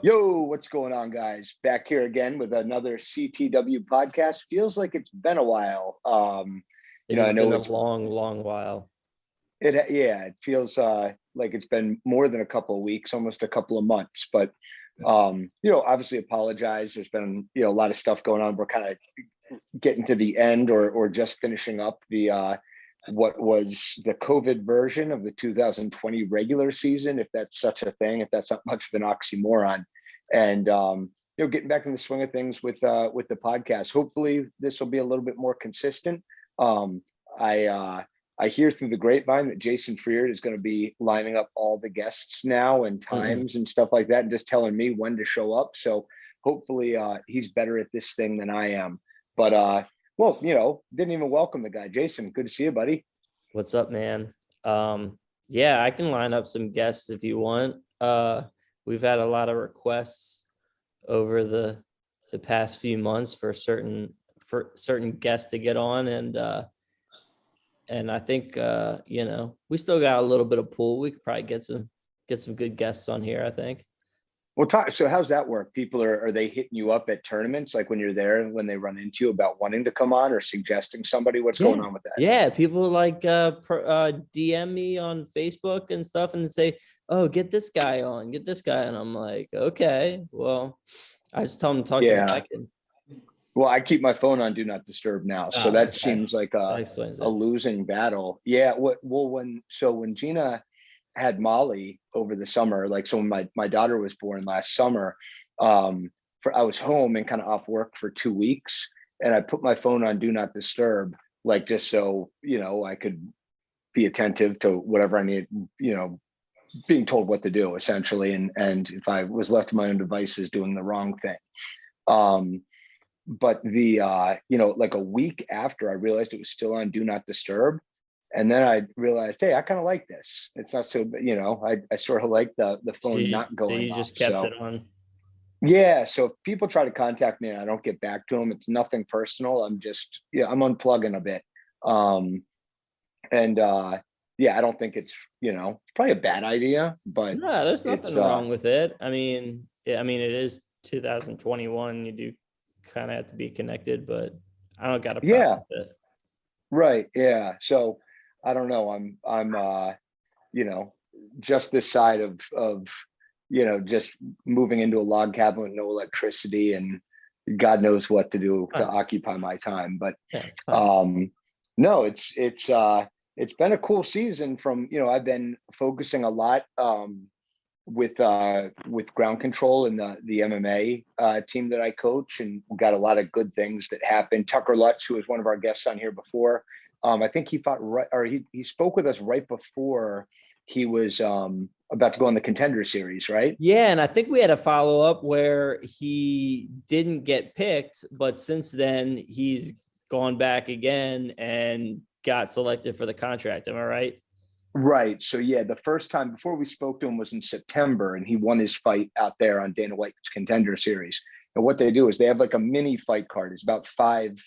Yo, what's going on, guys? Back here again with another CTW podcast. Feels like it's been a while. It has I know been a it's long while. it feels like it's been more than a couple of weeks, almost a couple of months. But obviously apologize. There's been a lot of stuff going on. We're kind of getting to the end or just finishing up the what was the COVID version of the 2020 regular season, if that's such a thing, if that's not much of an oxymoron. And getting back in the swing of things with the podcast. Hopefully this will be a little bit more consistent. I hear through the grapevine that Jason Freiert is going to be lining up all the guests now and times and stuff like that, and just telling me when to show up. So hopefully he's better at this thing than I am. But didn't even welcome the guy. Jason, good to see you, buddy. What's up, man? Yeah, I can line up some guests if you want. We've had a lot of requests over the past few months for certain guests to get on, and I think we still got a little bit of pull. We could probably get some good guests on here, I think. Well, so how's that work? People are they hitting you up at tournaments, like when you're there and when they run into you about wanting to come on or suggesting somebody? What's going on with that? Yeah, people like DM me on Facebook and stuff and say, "Oh, get this guy on, get this guy." And I'm like, okay, well, I just tell them to talk to Mackin. Well, I keep my phone on Do Not Disturb now, so that seems like a losing battle. Yeah. When Gina had Molly over the summer, like so when my daughter was born last summer, I was home and kind of off work for 2 weeks, and I put my phone on Do Not Disturb, like just so I could be attentive to whatever I need, being told what to do essentially, and if I was left to my own devices doing the wrong thing. But the like a week after, I realized it was still on Do Not Disturb. And then I realized, hey, I kind of like this. It's not so, I sort of like the phone not going off. So you just kept it on? Yeah. So if people try to contact me and I don't get back to them, it's nothing personal. I'm just, I'm unplugging a bit. I don't think it's, probably a bad idea, but no, there's nothing wrong with it. I mean, it is 2021. You do kind of have to be connected, but I don't got a problem with it. Right. Yeah. So I don't know. I'm just this side of just moving into a log cabin with no electricity and God knows what to do to occupy my time. But no, it's been a cool season. From I've been focusing a lot with ground control and the MMA team that I coach, and we got a lot of good things that happened. Tucker Lutz, who was one of our guests on here before, I think he fought he spoke with us right before he was about to go on the Contender Series, right? Yeah, and I think we had a follow up where he didn't get picked, but since then he's gone back again and got selected for the contract. Am I right? Right. So yeah, the first time before we spoke to him was in September, and he won his fight out there on Dana White's Contender Series. And what they do is they have like a mini fight card. It's about five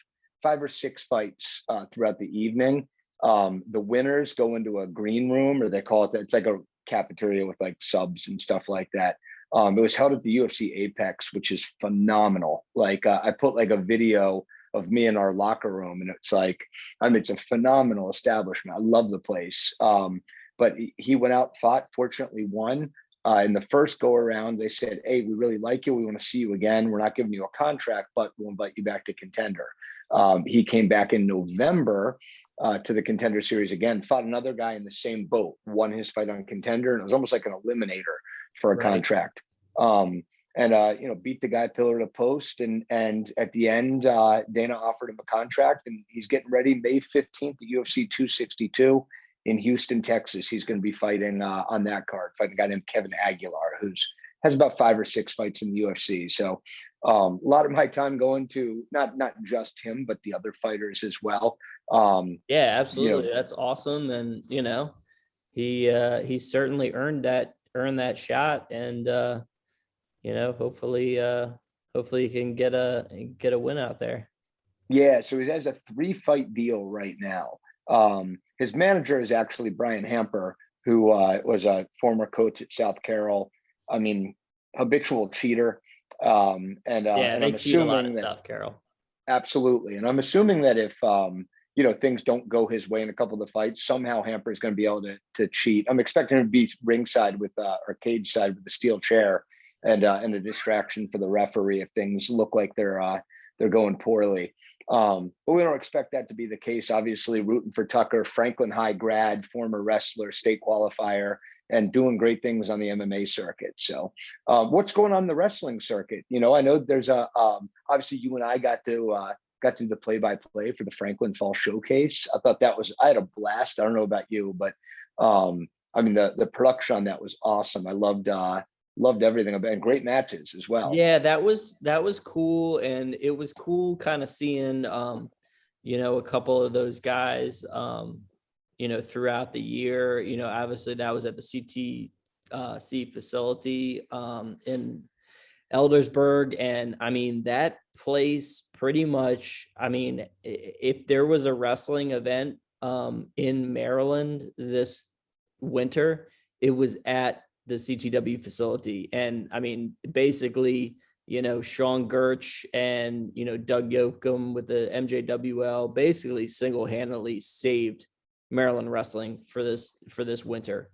or six fights throughout the evening. The winners go into a green room, or they call it, it's like a cafeteria with like subs and stuff like that. It was held at the UFC Apex, which is phenomenal. Like I put like a video of me in our locker room, and it's like, it's a phenomenal establishment. I love the place. But he went out, fought, fortunately won. In the first go around, they said, hey, we really like you. We want to see you again. We're not giving you a contract, but we'll invite you back to Contender. He came back in November to the Contender Series again, fought another guy in the same boat, won his fight on Contender, and it was almost like an eliminator for a contract. Beat the guy pillar to post, and at the end, Dana offered him a contract, and he's getting ready May 15th at UFC 262 in Houston, Texas. He's going to be fighting on that card, fighting a guy named Kevin Aguilar, who's has about 5 or 6 fights in the UFC. So a lot of my time going to not just him, but the other fighters as well. Yeah, absolutely. That's awesome. And, he certainly earned that shot. And, hopefully he can get a win out there. Yeah. So he has a 3-fight deal right now. His manager is actually Brian Hamper, who was a former coach at South Carroll. I mean, habitual cheater. And They I'm cheat a lot assuming at that South Carroll. absolutely. And I'm assuming that if, you know, things don't go his way in a couple of the fights, somehow Hamper is going to be able to cheat. I'm expecting him to be ringside with, or cage side with the steel chair and a distraction for the referee if things look like they're going poorly. But we don't expect that to be the case. Obviously, rooting for Tucker, Franklin High grad, former wrestler, state qualifier, and doing great things on the MMA circuit. So, what's going on in the wrestling circuit? You know, I know there's obviously you and I got to the play-by-play for the Franklin Fall Showcase. I thought I had a blast. I don't know about you, but I mean the production on that was awesome. I loved everything about it, and great matches as well. Yeah, that was cool. And it was cool kind of seeing, you know, a couple of those guys, you know, throughout the year. You know, obviously that was at the CTC facility in Eldersburg. And I mean, that place pretty much, I mean, if there was a wrestling event in Maryland this winter, it was at the CTW facility. And I mean, basically, you know, Sean Gertch and, you know, Doug Yoakum with the MJWL basically single-handedly saved Maryland wrestling for this winter.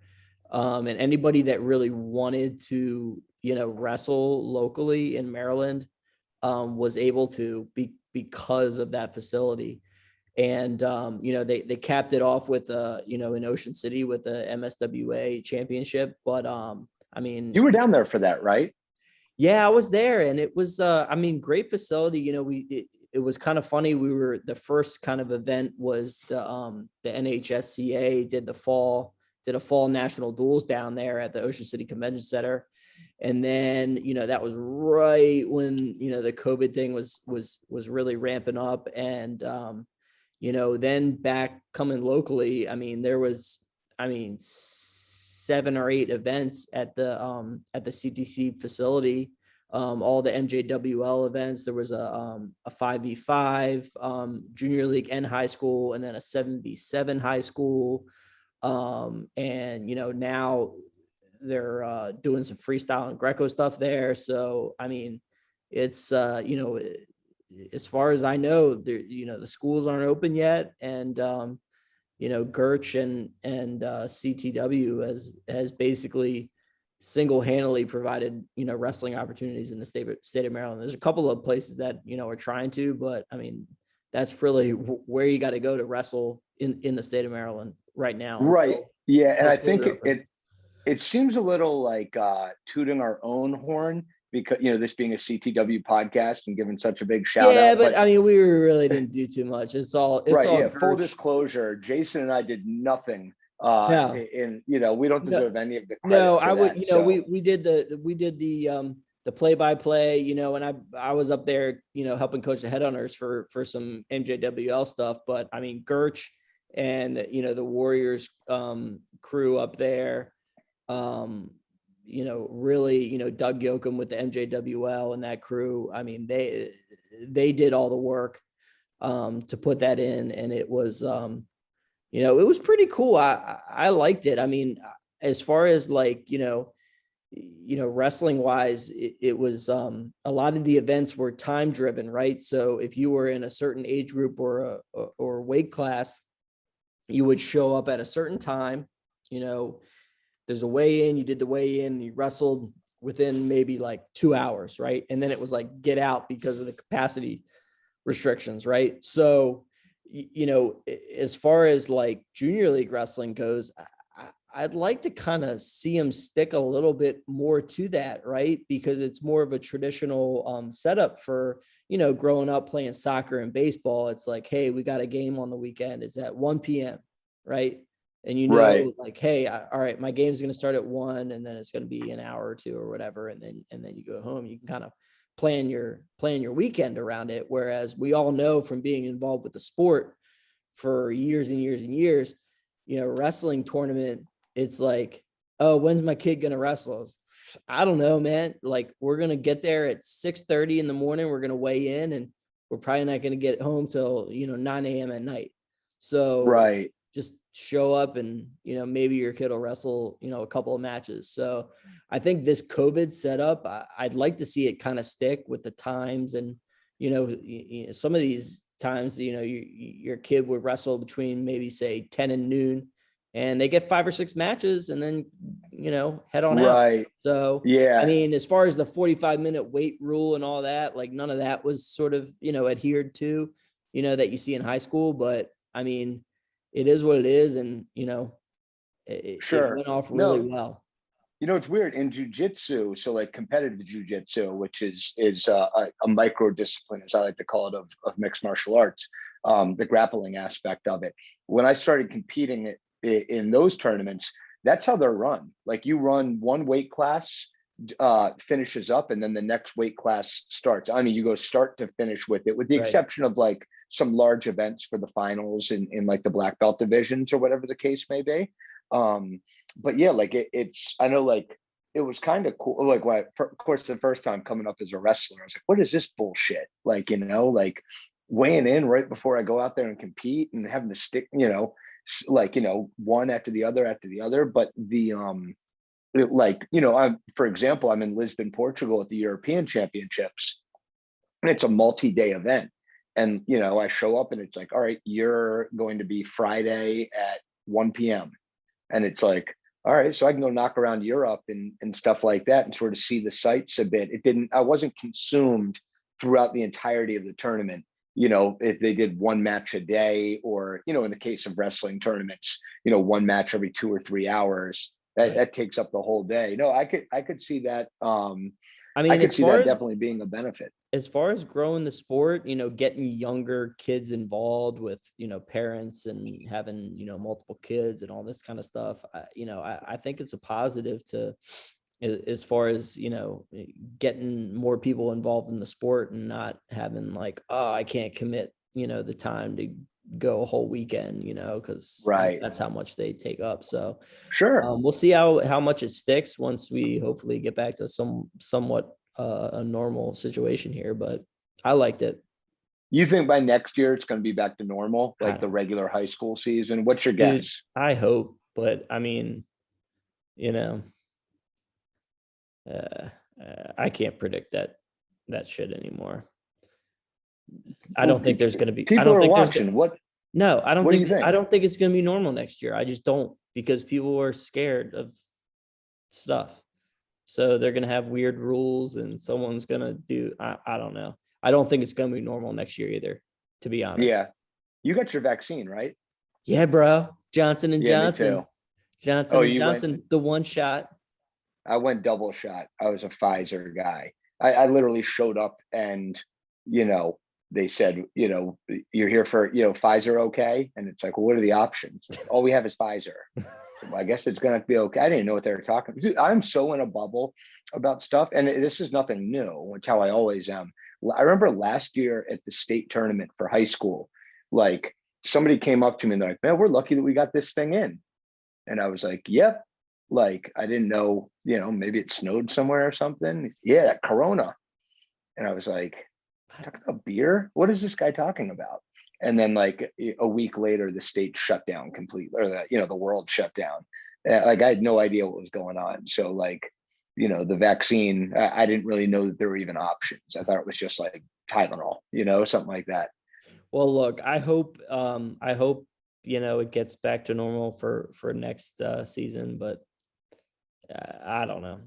And anybody that really wanted to, you know, wrestle locally in Maryland was able to because of that facility. And, you know, they capped it off with, you know, in Ocean City with the MSWA championship. But, I mean, You were down there for that, right? yeah, I was there, and it was, I mean, great facility. You know, it was kind of funny. We were, the first kind of event was the NHSCA did a fall national duels down there at the Ocean City Convention Center. And then, you know, that was right when, you know, the COVID thing was really ramping up. And, you know, then back coming locally, I mean, there was, 7 or 8 events at the CTC facility, all the MJWL events. There was a 5v5 junior league and high school, and then a 7v7 high school. And, you know, now they're doing some freestyle and Greco stuff there. So, I mean, it's, you know, as far as I know, there, you know, the schools aren't open yet. And, you know, Gertch and CTW has basically single-handedly provided, you know, wrestling opportunities in the state of Maryland. There's a couple of places that, you know, are trying to, but I mean, that's really where you got to go to wrestle in the state of Maryland right now. Right. Yeah. And I think it it seems a little like tooting our own horn because, you know, this being a CTW podcast and giving such a big shout out. But I mean, we really didn't do too much. It's all right. Yeah. Gertch. Full disclosure, Jason and I did nothing. No. And, you know, we don't deserve any of the credit. No, I would, that, you know, we did the play-by-play, you know, and I was up there, you know, helping coach the headhunters for some MJWL stuff. But I mean, Gertch and, you know, the Warriors crew up there, you know, really, you know, Doug Yoakum with the MJWL and that crew. I mean, they did all the work to put that in, and it was, you know, it was pretty cool. I liked it. I mean, as far as like, you know, wrestling wise, it was, a lot of the events were time driven, right? So if you were in a certain age group or weight class, you would show up at a certain time. You know, there's a weigh in, you did the weigh in, you wrestled within maybe like 2 hours, right? And then it was like, get out because of the capacity restrictions, right? So, you know, as far as like junior league wrestling goes, I'd like to kind of see them stick a little bit more to that, right? Because it's more of a traditional setup for, you know, growing up playing soccer and baseball. It's like, hey, we got a game on the weekend. It's at 1 p.m., right? And you know, right. Like, hey, all right, my game's going to start at 1, and then it's going to be an hour or 2 or whatever, and then you go home. You can kind of plan your weekend around it. Whereas we all know from being involved with the sport for years and years and years, you know, wrestling tournament, it's like, oh, when's my kid going to wrestle? I don't know, man. Like, we're going to get there at 6:30 in the morning. We're going to weigh in, and we're probably not going to get home till, you know, 9 a.m. at night. So, right. just show up and, maybe your kid will wrestle, a couple of matches. So I think this COVID setup, I'd like to see it kind of stick with the times. And, some of these times, your kid would wrestle between maybe say 10 and noon, and they get 5 or 6 matches and then, head on out. Right. So, Yeah. I mean, as far as the 45-minute wait rule and all that, like none of that was sort of, adhered to, that you see in high school. But I mean, it is what it is. And, Sure. it went off really well. It's weird in jujitsu. So like competitive jujitsu, which is a micro discipline, as I like to call it, of mixed martial arts, the grappling aspect of it. When I started competing in those tournaments, that's how they're run. Like you run one weight class, finishes up, and then the next weight class starts. I mean, you go start to finish with it, with the exception of like some large events for the finals in like the black belt divisions or whatever the case may be. But yeah, like it's, I know, like it was kind of cool. Like, of course, the first time coming up as a wrestler, I was like, what is this bullshit? Like, like weighing in right before I go out there and compete and having to stick, one after the other. But for example, I'm in Lisbon, Portugal at the European Championships, and it's a multi-day event. And, I show up and it's like, all right, you're going to be Friday at 1 p.m. And it's like, all right, so I can go knock around Europe and stuff like that and sort of see the sights a bit. I wasn't consumed throughout the entirety of the tournament. If they did one match a day, or, in the case of wrestling tournaments, one match every 2 or 3 hours, that takes up the whole day. I could see that. I mean, I could see that definitely being a benefit. As far as growing the sport, getting younger kids involved with, parents and having, multiple kids and all this kind of stuff, I think it's a positive to, as far as, getting more people involved in the sport and not having like, oh, I can't commit, the time to go a whole weekend, because that's how much they take up. So sure, we'll see how much it sticks once we hopefully get back to somewhat a normal situation here. But I liked it. You think by next year it's going to be back to normal, like the regular high school season? What's your guess? I hope, but I mean, I can't predict that shit anymore. I don't think there's going to be people are watching. No, I don't think it's going to be normal next year. I just don't, because people are scared of stuff. So they're going to have weird rules and someone's going to do, I don't know. I don't think it's going to be normal next year either, to be honest. Yeah. You got your vaccine, right? Yeah, bro. Johnson & Johnson. Me too. Johnson & Johnson, the one shot. I went double shot. I was a Pfizer guy. I literally showed up and, they said, you're here for, Pfizer, okay? And it's like, well, what are the options? All we have is Pfizer. So I guess it's going to be okay. I didn't know what they were talking about. I'm so in a bubble about stuff. And this is nothing new. It's how I always am. I remember last year at the state tournament for high school, like somebody came up to me and they're like, man, we're lucky that we got this thing in. And I was like, yep. Like, I didn't know, maybe it snowed somewhere or something. Yeah, Corona. And I was like, talking about beer? What is this guy talking about? And then like a week later, the state shut down completely, or the world shut down. Like I had no idea what was going on. So like, the vaccine, I didn't really know that there were even options. I thought it was just like Tylenol, something like that. Well, look, I hope it gets back to normal for next season, but I don't know.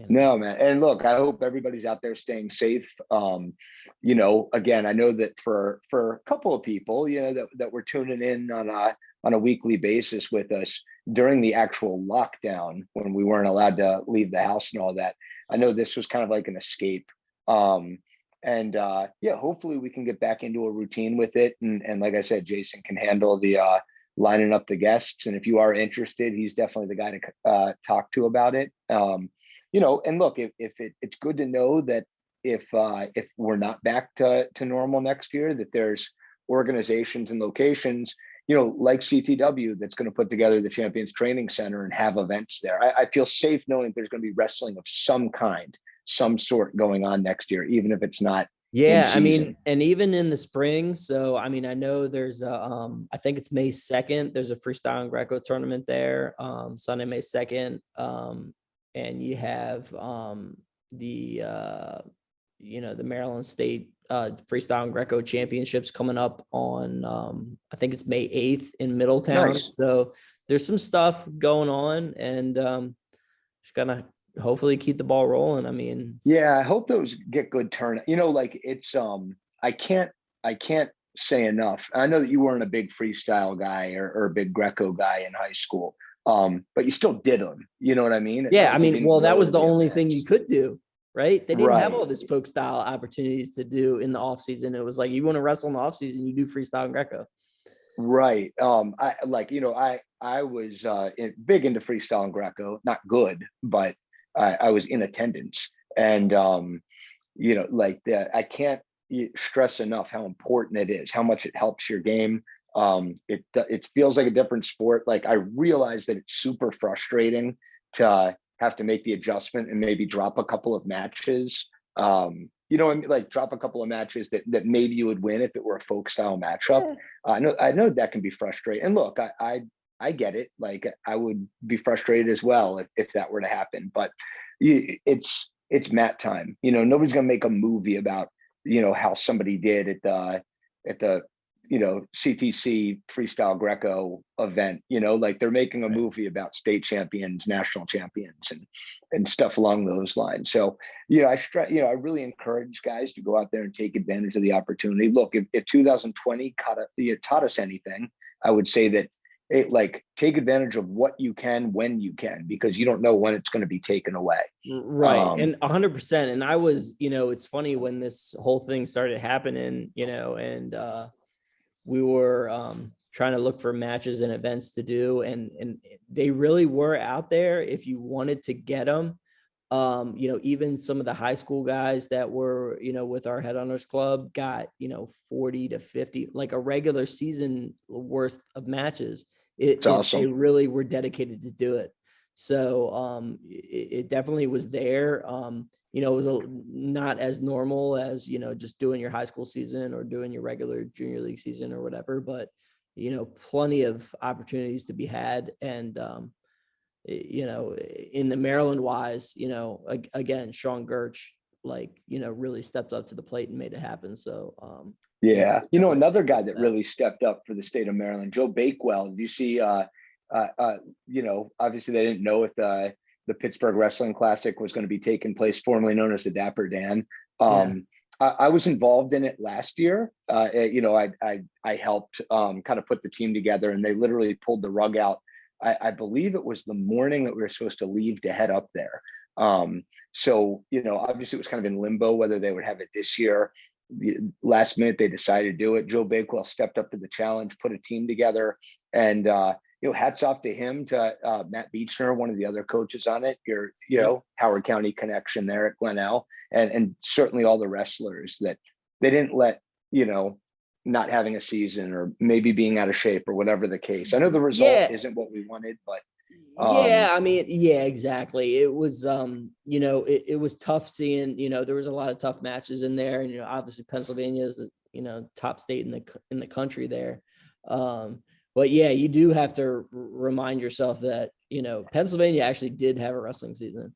No, man. And look, I hope everybody's out there staying safe. Again, I know that for a couple of people, that were tuning in on a weekly basis with us during the actual lockdown when we weren't allowed to leave the house and all that. I know this was kind of like an escape. Hopefully we can get back into a routine with it. And like I said, Jason can handle the lining up the guests. And if you are interested, he's definitely the guy to talk to about it. And look, if it's good to know that if we're not back to normal next year, that there's organizations and locations, like CTW, that's going to put together the Champions Training Center and have events there. I feel safe knowing that there's going to be wrestling of some kind, some sort going on next year, even if it's not, Yeah, I season. mean, and even in the spring. So, I mean, I know there's I think it's May 2nd. There's a freestyle and Greco tournament there, Sunday, May 2nd. And you have the the Maryland State freestyle and Greco championships coming up on I think it's May 8th in Middletown. Nice. So there's some stuff going on, and just gotta hopefully keep the ball rolling. I mean, Yeah, I hope those get good turn. Like it's I can't say enough. I know that you weren't a big freestyle guy or a big Greco guy in high school. But you still did them. You know what I mean? It's yeah, not I like you mean, didn't well, that go was to the the only thing you events. could do, right? They didn't have Right. all this folk style opportunities to do in the off season. It was like, you want to wrestle in the off season, you do freestyle and Greco. Right. I like, I was big into freestyle and Greco, not good, but I was in attendance. And like that, I can't stress enough how important it is, how much it helps your game. It feels like a different sport. Like I realize that it's super frustrating to have to make the adjustment and maybe drop a couple of matches. I mean, like drop a couple of matches that maybe you would win if it were a folk style matchup. Yeah. I know that can be frustrating. And look, I get it. Like I would be frustrated as well if that were to happen. But it's mat time. Nobody's gonna make a movie about how somebody did at the CTC freestyle Greco event. Like they're making a Right. movie about state champions, national champions, and stuff along those lines. So I really encourage guys to go out there and take advantage of the opportunity. Look, if 2020 taught us anything, I would say that take advantage of what you can when you can, because you don't know when it's going to be taken away. Right. And 100%. And I was, it's funny when this whole thing started happening, and we were trying to look for matches and events to do, and they really were out there if you wanted to get them. Even some of the high school guys that were, with our Headhunters Club got, 40 to 50, like a regular season worth of matches. It's If they awesome. really were dedicated to do it. So it definitely was there. It was not as normal as, just doing your high school season or doing your regular junior league season or whatever, but, plenty of opportunities to be had. And, in the Maryland wise, again, Sean Gertch, really stepped up to the plate and made it happen. So, Yeah. definitely Another guy that really stepped up for the state of Maryland, Joe Bakewell. Do you see, obviously they didn't know if the Pittsburgh Wrestling Classic was going to be taking place, formerly known as the Dapper Dan. I was involved in it last year. I helped kind of put the team together, and they literally pulled the rug out. I believe it was the morning that we were supposed to leave to head up there. So, obviously it was kind of in limbo whether they would have it this year. Last minute, they decided to do it. Joe Bakewell stepped up to the challenge, put a team together, and hats off to him, to Matt Beechner, one of the other coaches on it, Howard County connection there at Glenelg, and certainly all the wrestlers that they didn't let, not having a season or maybe being out of shape or whatever the case. I know the result isn't what we wanted, but I mean, yeah, exactly. It was, it was tough seeing, there was a lot of tough matches in there, and, obviously Pennsylvania is the, top state in the country there. But yeah, you do have to remind yourself that, Pennsylvania actually did have a wrestling season.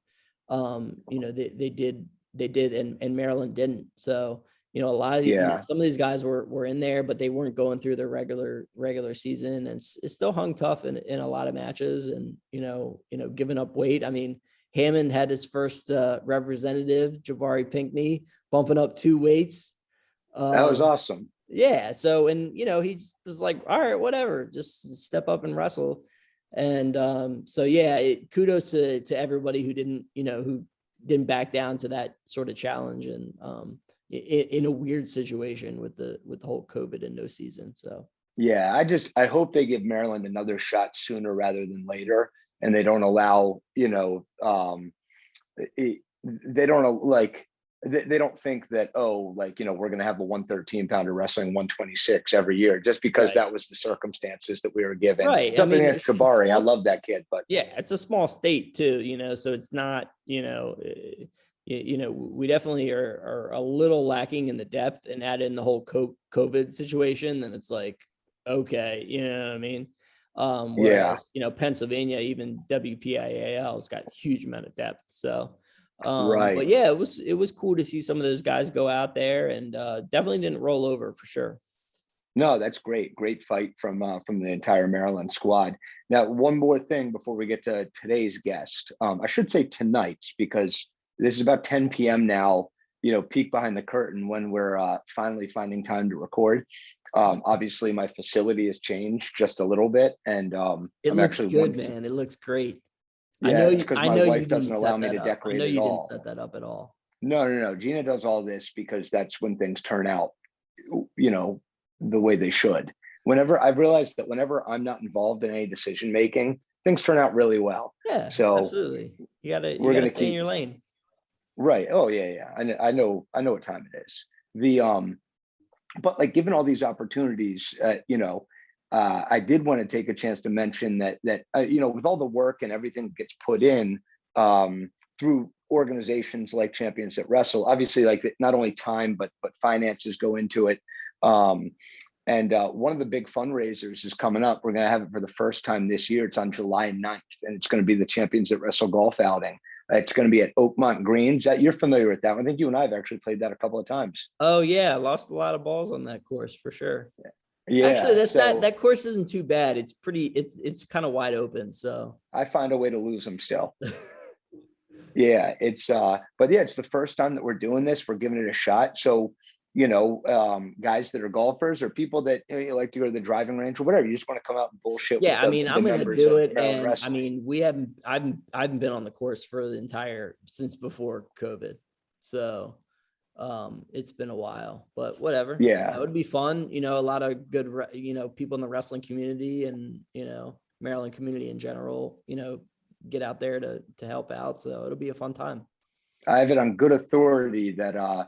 They did, and Maryland didn't. So, a lot of some of these guys were in there, but they weren't going through their regular season, and it still hung tough in a lot of matches, and, giving up weight. I mean, Hammond had his first representative, Javari Pinkney, bumping up 2 weights. That was awesome. Yeah. So, and, he was like, all right, whatever, just step up and wrestle. And so, yeah, kudos to everybody who didn't back down to that sort of challenge, and in a weird situation with the whole COVID and no season. So, yeah, I hope they give Maryland another shot sooner rather than later, and they don't allow, they don't they don't think that, we're going to have a 113 pounder wrestling 126 every year just because that was the circumstances that we were given. Right. Nothing against Jabari. I love that kid, but yeah, it's a small state too, so it's not, we definitely are a little lacking in the depth, and add in the whole COVID situation, then it's like, okay, you know what I mean? Whereas, Pennsylvania, even WPIAL has got huge amount of depth. So, Right. but yeah, it was cool to see some of those guys go out there, and definitely didn't roll over for sure. No, that's great. Great fight from the entire Maryland squad. Now, one more thing before we get to today's guest. I should say tonight's, because this is about 10 p.m. now, peek behind the curtain when we're finally finding time to record. Obviously, my facility has changed just a little bit, and It I'm looks actually good, man. It looks great. Yeah, it's because I my know you wife doesn't didn't allow set me that to up. I decorate know at you didn't all. set that up at all. No. Gina does all this because that's when things turn out, the way they should. I've realized that whenever I'm not involved in any decision making, things turn out really well. Yeah, So absolutely. You gotta gonna stay in your lane. Right. Oh yeah. I know what time it is. But like, given all these opportunities, I did want to take a chance to mention that with all the work and everything that gets put in through organizations like Champions at Wrestle, obviously, like, not only time but finances go into it. And one of the big fundraisers is coming up. We're going to have it for the first time this year. It's on July 9th, and it's going to be the Champions at Wrestle golf outing. It's going to be at Oakmont Greens. You're familiar with that one. I think you and I have actually played that a couple of times. Oh yeah, I lost a lot of balls on that course for sure. Yeah. Actually, that course isn't too bad. It's kind of wide open. So I find a way to lose them still. Yeah, but yeah, it's the first time that we're doing this. We're giving it a shot. So, guys that are golfers, or people that like to go to the driving range or whatever, you just want to come out and bullshit. Yeah, with I'm gonna members do of it, Maryland and Wrestling. I haven't been on the course for the entire since before COVID, so it's been a while, but whatever. Yeah, It would be fun. A lot of good people in the wrestling community, and Maryland community in general. Get out there to help out, so it'll be a fun time. I have it on good authority that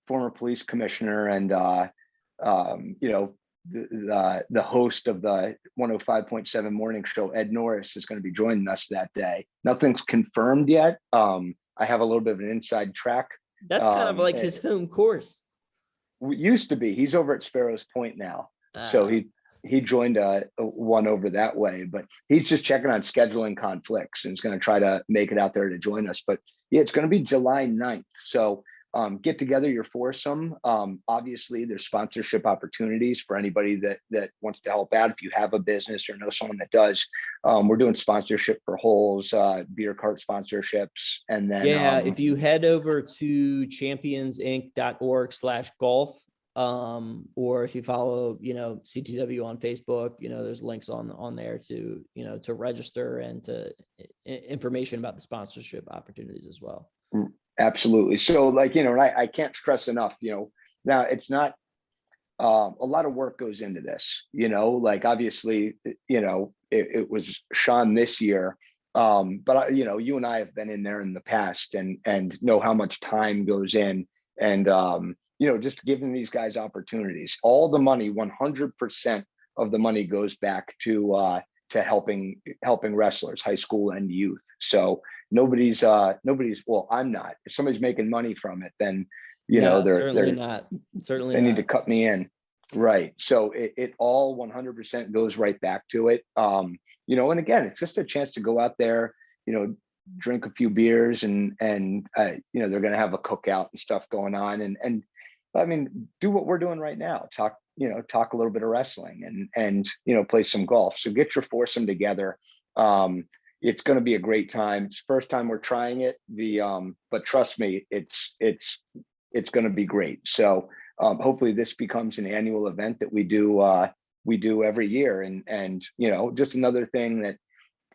former police commissioner and the host of the 105.7 morning show, Ed Norris, is going to be joining us that day. Nothing's confirmed yet. I have a little bit of an inside track. That's kind of like his home course. Used to be. He's over at Sparrows Point now. So he joined one over that way, but he's just checking on scheduling conflicts and is going to try to make it out there to join us. But yeah, it's going to be July 9th. So get together your foursome. Obviously, there's sponsorship opportunities for anybody that wants to help out. If you have a business or know someone that does, we're doing sponsorship for holes, beer cart sponsorships. And then if you head over to championsinc.org/golf, or if you follow CTW on Facebook, there's links on there to to register and to information about the sponsorship opportunities as well. Absolutely. So I can't stress enough, now it's not a lot of work goes into this, obviously, it was Sean this year. But you and I have been in there in the past and know how much time goes in, and just giving these guys opportunities. All the money, 100% of the money goes back to helping wrestlers, high school and youth. So nobody's well, I'm not. If somebody's making money from it, then certainly not. They need to cut me in. Right. So it all 100% goes right back to it. And again, it's just a chance to go out there, drink a few beers and they're going to have a cookout and stuff going on. And I mean, do what we're doing right now. Talk a little bit of wrestling and play some golf. So get your foursome together. It's going to be a great time. It's the first time we're trying it. But trust me, it's going to be great. So hopefully this becomes an annual event that we do every year. And just another thing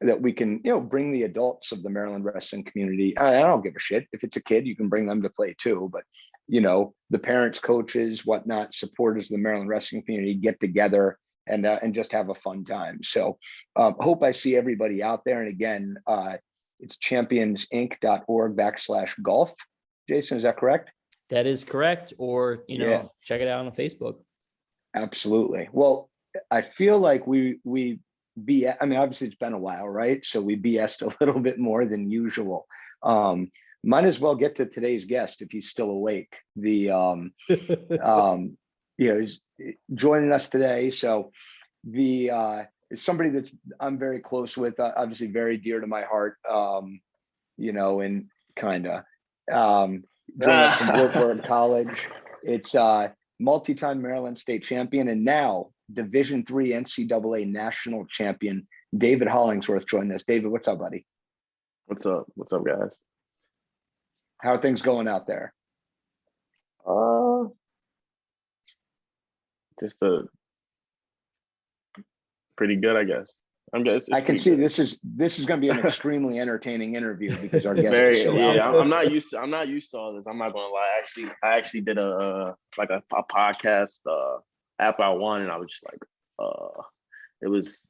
that we can, bring the adults of the Maryland wrestling community. I don't give a shit. If it's a kid, you can bring them to play too. But, the parents, coaches, whatnot, supporters of the Maryland wrestling community get together and just have a fun time. So hope I see everybody out there. And again, it's championsinc.org/golf. Jason, is that correct? That is correct. Or, check it out on Facebook. Absolutely. Well, I feel like we obviously it's been a while, right? So we BS'd a little bit more than usual. might as well get to today's guest if he's still awake. He's joining us today. So is somebody that I'm very close with, obviously very dear to my heart, and kind of joining us from Wartburg College. It's multi-time Maryland state champion and now Division III NCAA national champion, David Hollingsworth, joining us. David, what's up, buddy? What's up? What's up, guys? How are things going out there? Just pretty good, I guess. I can see good. This is going to be an extremely entertaining interview because our guest is so I'm not used to all this. I'm not going to lie. I actually did a podcast after I won, and I was just like,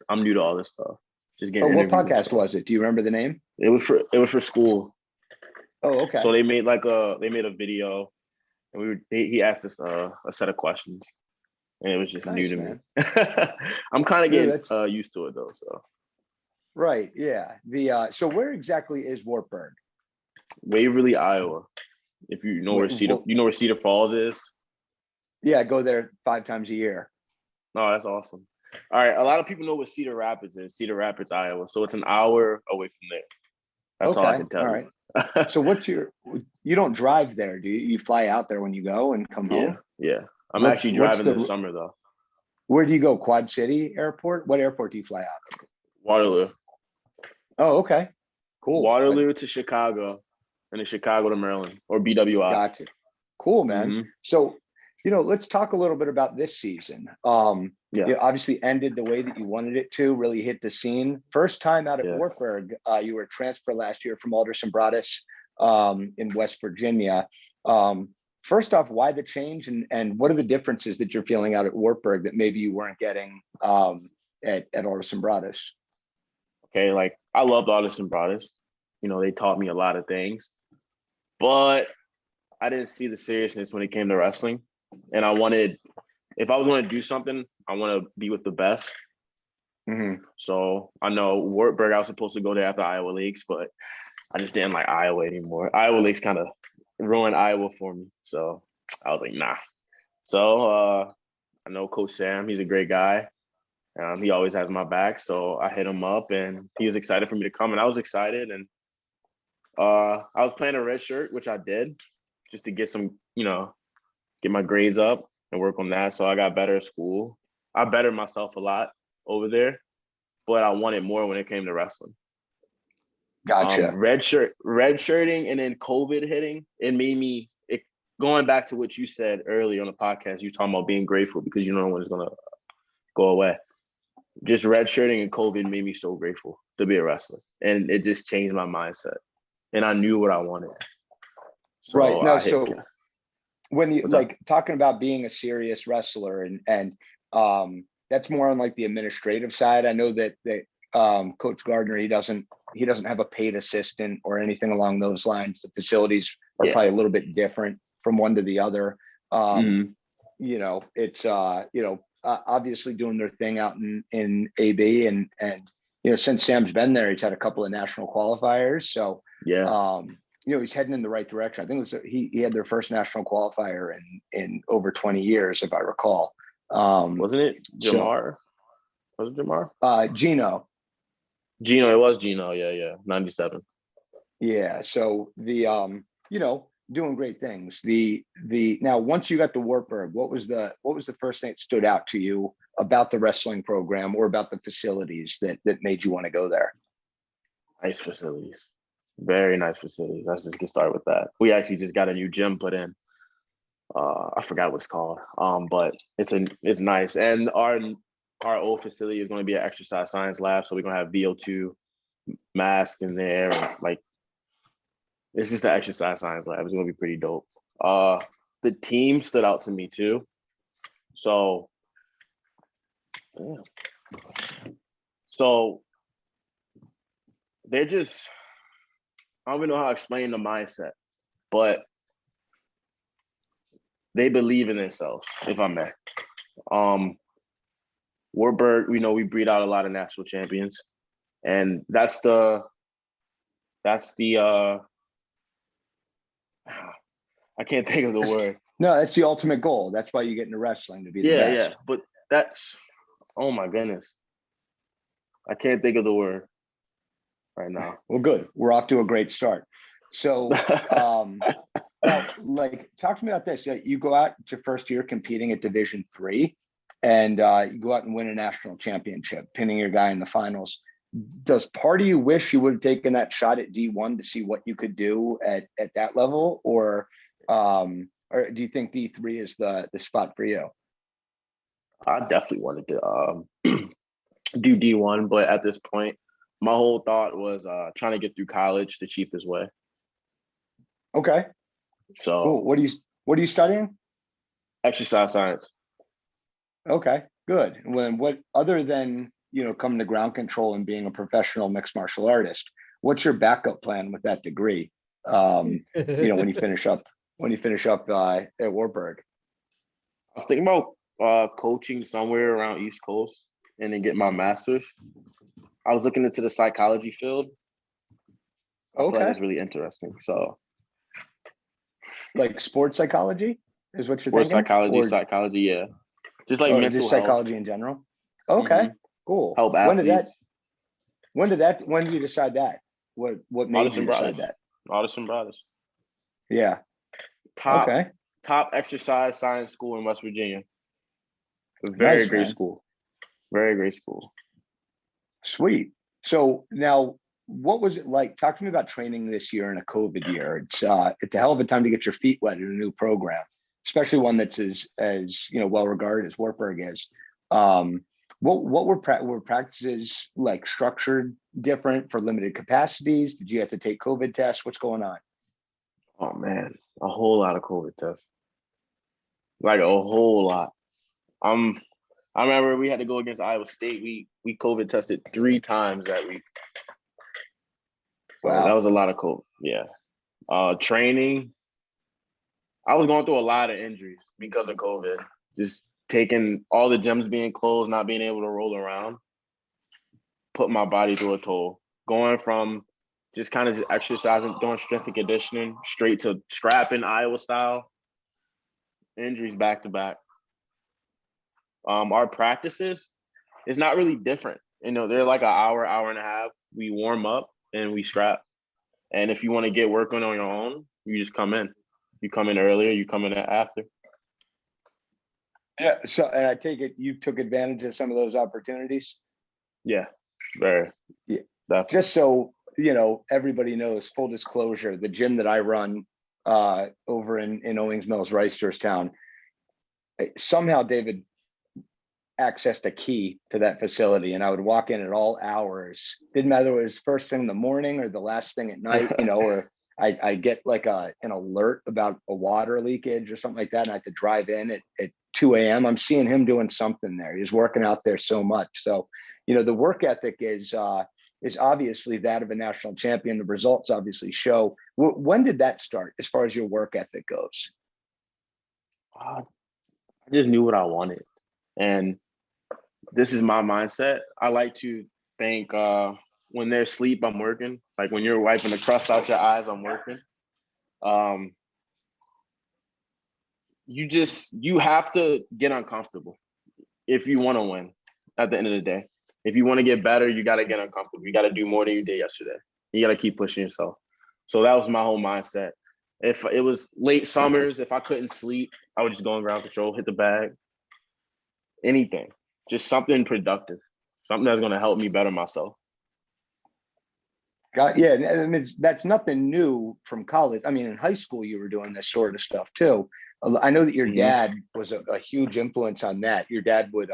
I'm new to all this stuff. Just getting. What podcast was it? Do you remember the name? It was for school. Oh, okay. So they made a video, and he asked us a set of questions, and it was just nice, new to me. I'm kind of getting used to it though. So. Right. Yeah. So where exactly is Wartburg? Waverly, Iowa. If you know where Cedar Falls is. Yeah, I go there 5 times a year. Oh, that's awesome. All right. A lot of people know what Cedar Rapids is. Cedar Rapids, Iowa. So it's an hour away from there. That's all I can tell you. All right. So you don't drive there, do you? You fly out there when you go and come home? Yeah. I'm actually driving this summer though. Where do you go? Quad City Airport? What airport do you fly out? Waterloo. Oh, okay. Cool. Waterloo to Chicago and then Chicago to Maryland or BWI. Gotcha. Cool, man. Mm-hmm. So, let's talk a little bit about this season. You obviously ended the way that you wanted it to, really hit the scene. First time out at Wartburg, you were a transfer last year from Alderson Broaddus in West Virginia. First off, why the change and what are the differences that you're feeling out at Wartburg that maybe you weren't getting at Alderson Broaddus? Okay, I loved Alderson Broaddus. They taught me a lot of things, but I didn't see the seriousness when it came to wrestling. And if I was going to do something, I want to be with the best. Mm-hmm. So I know Wartburg, I was supposed to go there after Iowa Lakes, but I just didn't like Iowa anymore. Iowa Lakes kind of ruined Iowa for me. So I was like, nah. So I know Coach Sam, he's a great guy. He always has my back. So I hit him up and he was excited for me to come. And I was excited. And I was playing a red shirt, which I did just to get some, get my grades up and work on that. So I got better at school. I bettered myself a lot over there, but I wanted more when it came to wrestling. Gotcha. Redshirting and then COVID hitting, it made me, going back to what you said earlier on the podcast, you talking about being grateful because you know when it's going to go away. Just redshirting and COVID made me so grateful to be a wrestler. And it just changed my mindset. And I knew what I wanted. So right. No, so when you talking about being a serious wrestler and that's more on the administrative side. I know that Coach Gardner, he doesn't have a paid assistant or anything along those lines. The facilities are probably a little bit different from one to the other. It's obviously doing their thing out in AB and since Sam's been there, he's had a couple of national qualifiers. So he's heading in the right direction. I think he had their first national qualifier in over 20 years, if I recall. Wasn't it Jamar? Was it Jamar? Gino, it was Gino. Yeah. 97. Yeah. So doing great things. Now, once you got to Wartburg, what was the first thing that stood out to you about the wrestling program or about the facilities that made you want to go there? Nice facilities. Very nice facilities. Let's just get started with that. We actually just got a new gym put in. I forgot what it's called. But it's nice. And our old facility is going to be an exercise science lab. So we're going to have VO2 mask in there. And it's just an exercise science lab. It's going to be pretty dope. The team stood out to me too. So they're just, I don't even know how to explain the mindset, but they believe in themselves, if I may. Wartburg, we breed out a lot of national champions, and that's the I can't think of the word. No, that's the ultimate goal. That's why you get into wrestling, to be the Yeah, best. yeah. But that's, oh my goodness. I can't think of the word right now. Well, good. We're off to a great start. So now, like, talk to me about this. You go out to your first year competing at Division III, and you go out and win a national championship, pinning your guy in the finals. Does part of you wish you would have taken that shot at D1 to see what you could do at that level, or do you think D3 is the spot for you? I definitely wanted to do D1, but at this point, my whole thought was trying to get through college the cheapest way. Okay. So Cool. What are you studying? Exercise science. Okay, good. What other than, coming to ground control and being a professional mixed martial artist, what's your backup plan with that degree? When you finish up at Warburg. I was thinking about coaching somewhere around East Coast and then get my master's. I was looking into the psychology field. I feel like Okay. it's really interesting. So Like sports psychology is what you're sports thinking? psychology, yeah. Just like Or mental just health. psychology in general? Okay, Mhm. cool. Help athletes. When did you decide that? What made you decide that? Addison Brothers. Yeah. Top Okay. exercise science school in West Virginia. Nice, Great man. school. Very great school. Sweet. So now, what was it like? Talk to me about training this year in a COVID year. It's a hell of a time to get your feet wet in a new program, especially one that's as well regarded as Warburg is. What were practices like structured different for limited capacities? Did you have to take COVID tests? What's going on? Oh man, a whole lot of COVID tests. Like a whole lot. I remember we had to go against Iowa State. We COVID tested 3 times that week. So Wow. that was a lot of COVID. Yeah. Training. I was going through a lot of injuries because of COVID. Just taking all the gyms being closed, not being able to roll around, put my body through a toll. Going from just kind of just exercising, doing strength and conditioning, straight to scrapping Iowa style. Injuries back to back. Our practices is not really different. They're like an hour and a half. We warm up and we scrap. And if you want to get working on your own, you just come in. You come in earlier, you come in after. Yeah. So, and I take it you took advantage of some of those opportunities. Yeah, very. Yeah. Definitely. Just so everybody knows, full disclosure, the gym that I run over in Owings Mills, Reisterstown, somehow David accessed a key to that facility, and I would walk in at all hours. Didn't matter whether it was first thing in the morning or the last thing at night, or I get like an alert about a water leakage or something like that, and I have to drive in at 2 a.m. I'm seeing him doing something there. He's working out there so much. So, the work ethic is obviously that of a national champion. The results obviously show. When did that start as far as your work ethic goes? I just knew what I wanted. And this is my mindset. I like to think when there's sleep, I'm working. Like when you're wiping the crust out your eyes, I'm working. You have to get uncomfortable if you want to win at the end of the day. If you want to get better, you got to get uncomfortable. You got to do more than you did yesterday. You got to keep pushing yourself. So that was my whole mindset. If it was late summers, if I couldn't sleep, I would just go on ground control, hit the bag, anything. Just something productive, something that's going to help me better myself. Yeah, I mean, that's nothing new from college. I mean, in high school, you were doing this sort of stuff too. I know that your dad was a huge influence on that. Your dad would,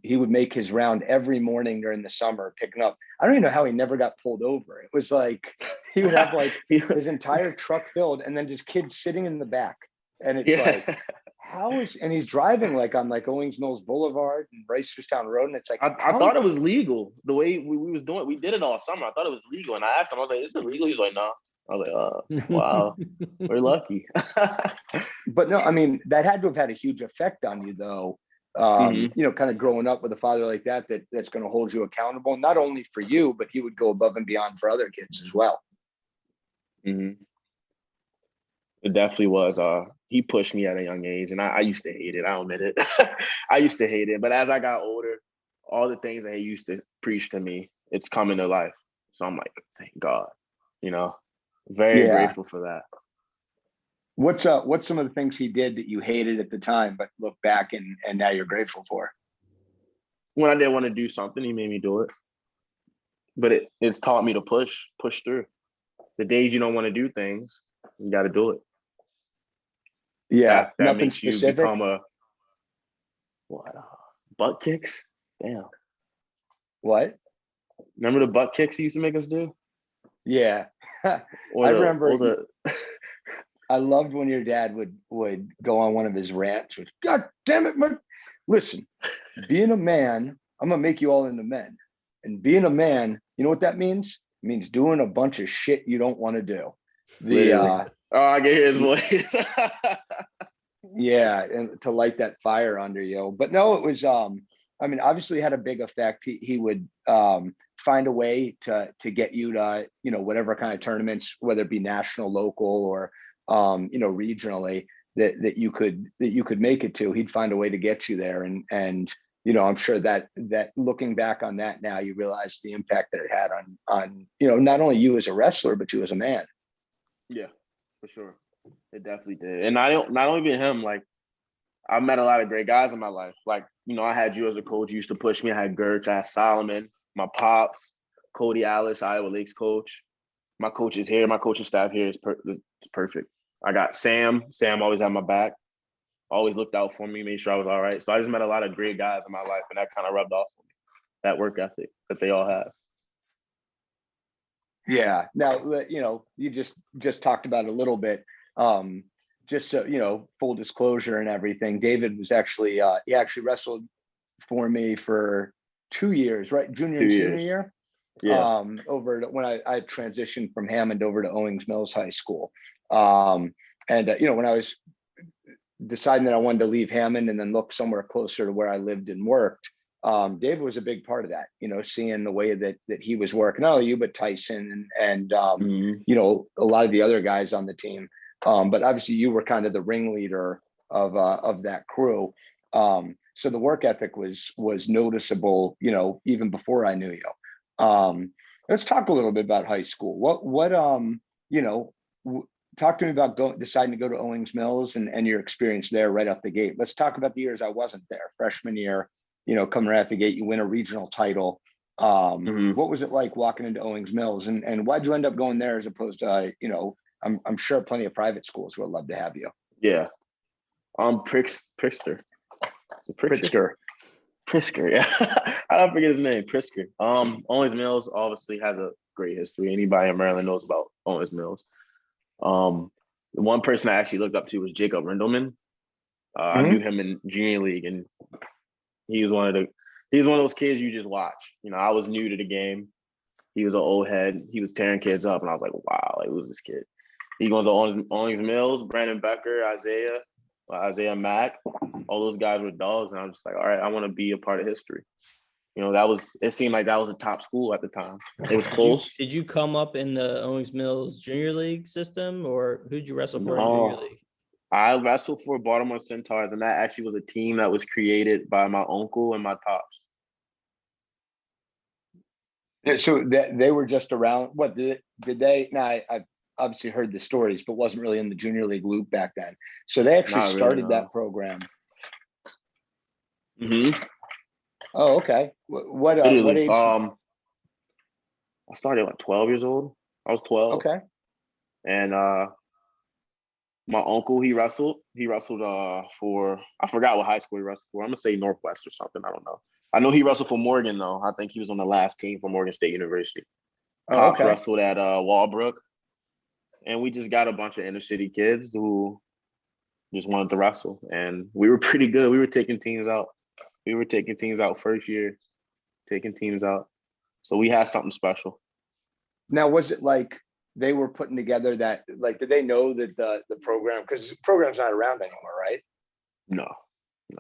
he would make his round every morning during the summer, picking up. I don't even know how he never got pulled over. It was like he would have like his entire truck filled, and then just kids sitting in the back, and it's like. And he's driving like on like Owings Mills Boulevard and Reisterstown Road, and it's like I thought it was legal the way we was doing. We did it all summer. I thought it was legal, and I asked him. I was like, "Is it legal?" He's like, "No." I was like, "Wow, we're lucky." But no, I mean that had to have had a huge effect on you, though. Kind of growing up with a father like that's going to hold you accountable, not only for you, but he would go above and beyond for other kids as well. Mm-hmm. It definitely was. He pushed me at a young age, and I used to hate it. I'll admit it. I used to hate it. But as I got older, all the things that he used to preach to me, it's coming to life. So I'm like, thank God, you know, very Yeah. grateful for that. What's some of the things he did that you hated at the time, but look back and now you're grateful for? When I didn't want to do something, he made me do it. But it's taught me to push through. The days you don't want to do things, you got to do it. Yeah. That Nothing makes specific. you become a butt kicks. Damn. What? Remember the butt kicks he used to make us do? Yeah. I remember. I loved when your dad would go on one of his rants. With, God damn it, man. Listen, being a man, I'm going to make you all into men. And being a man, you know what that means? It means doing a bunch of shit you don't want to do. I can hear his voice. Yeah, and to light that fire under you. But no, it was I mean, obviously had a big effect. He would find a way to get you to, you know, whatever kind of tournaments, whether it be national, local, or you know, regionally, that you could make it to. He'd find a way to get you there. And you know, I'm sure that looking back on that now, you realize the impact that it had on you know, not only you as a wrestler, but you as a man. Yeah, for sure. It definitely did. And not only being him, like I've met a lot of great guys in my life. Like, you know, I had you as a coach. You used to push me. I had Gertz, I had Solomon, my pops, Cody Alice, Iowa Lakes coach. My coach is here. My coaching staff here is it's perfect. I got Sam. Sam always had my back. Always looked out for me, made sure I was all right. So I just met a lot of great guys in my life, and that kind of rubbed off on me, that work ethic that they all have. Yeah. Now, you know, you just talked about it a little bit. Just so, you know, full disclosure and everything, David was actually, he actually wrestled for me for 2 years, right? Junior and senior year. Yeah. Over when I transitioned from Hammond over to Owings Mills High School. And you know, when I was deciding that I wanted to leave Hammond and then look somewhere closer to where I lived and worked, David was a big part of that, you know, seeing the way that he was working, not only you, but Tyson and you know, a lot of the other guys on the team. But obviously you were kind of the ringleader of that crew. So the work ethic was noticeable, you know, even before I knew you. Let's talk a little bit about high school. What you know, talk to me about deciding to go to Owings Mills and your experience there right off the gate. Let's talk about the years I wasn't there. Freshman year, you know, coming right out the gate, you win a regional title. What was it like walking into Owings Mills, and why'd you end up going there as opposed to, you know, I'm sure plenty of private schools would love to have you. Yeah. Pritzker. It's a Pritzker. Pritzker, yeah. I don't forget his name, Pritzker. Owings Mills obviously has a great history. Anybody in Maryland knows about Owings Mills. The one person I actually looked up to was Jacob Rindelman. I knew him in junior league, and he was one of those kids you just watch. You know, I was new to the game. He was an old head. He was tearing kids up, and I was like, wow, like, who's this kid? He goes to Owings Mills, Brandon Becker, Isaiah Mack. All those guys were dogs, and I'm just like, all right, I want to be a part of history. You know, it seemed like that was a top school at the time. It was close. Did you come up in the Owings Mills Junior League system, or who'd you wrestle for in Junior League? I wrestled for Baltimore Centaurs, and that actually was a team that was created by my uncle and my pops. So they were just around. What did they? Now I obviously heard the stories, but wasn't really in the junior league loop back then. So they actually started that program. Oh, okay. What age? I started at 12 years old. I was 12. Okay. And my uncle, he wrestled. He wrestled for, I forgot what high school he wrestled for. I'm gonna say Northwest or something. I don't know. I know he wrestled for Morgan though. I think he was on the last team for Morgan State University. Pops wrestled at Walbrook. And we just got a bunch of inner city kids who just wanted to wrestle. And we were pretty good. We were taking teams out. First year, taking teams out. So we had something special. Now, was it like they were putting together that, like, did they know that the program, because the program's not around anymore, right? No.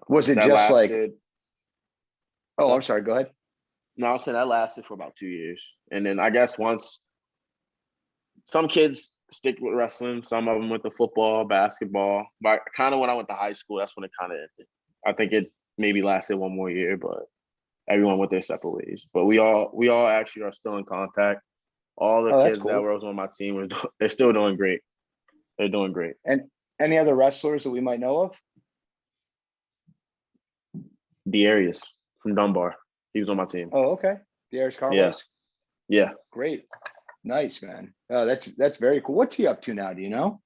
Was it that just lasted, like, oh, I'm sorry, go ahead. No, I'll say that lasted for about 2 years. And then I guess once some kids stick with wrestling. Some of them went to football, basketball. But kind of when I went to high school, that's when it kind of ended. I think it maybe lasted one more year, but everyone went their separate ways. But we all actually are still in contact. All the kids that were on my team they're still doing great. They're doing great. And any other wrestlers that we might know of? Darius from Dunbar. He was on my team. Oh, okay. Darius Carways? Yeah. Great. Nice, man. Oh, that's very cool. What's he up to now? Do you know?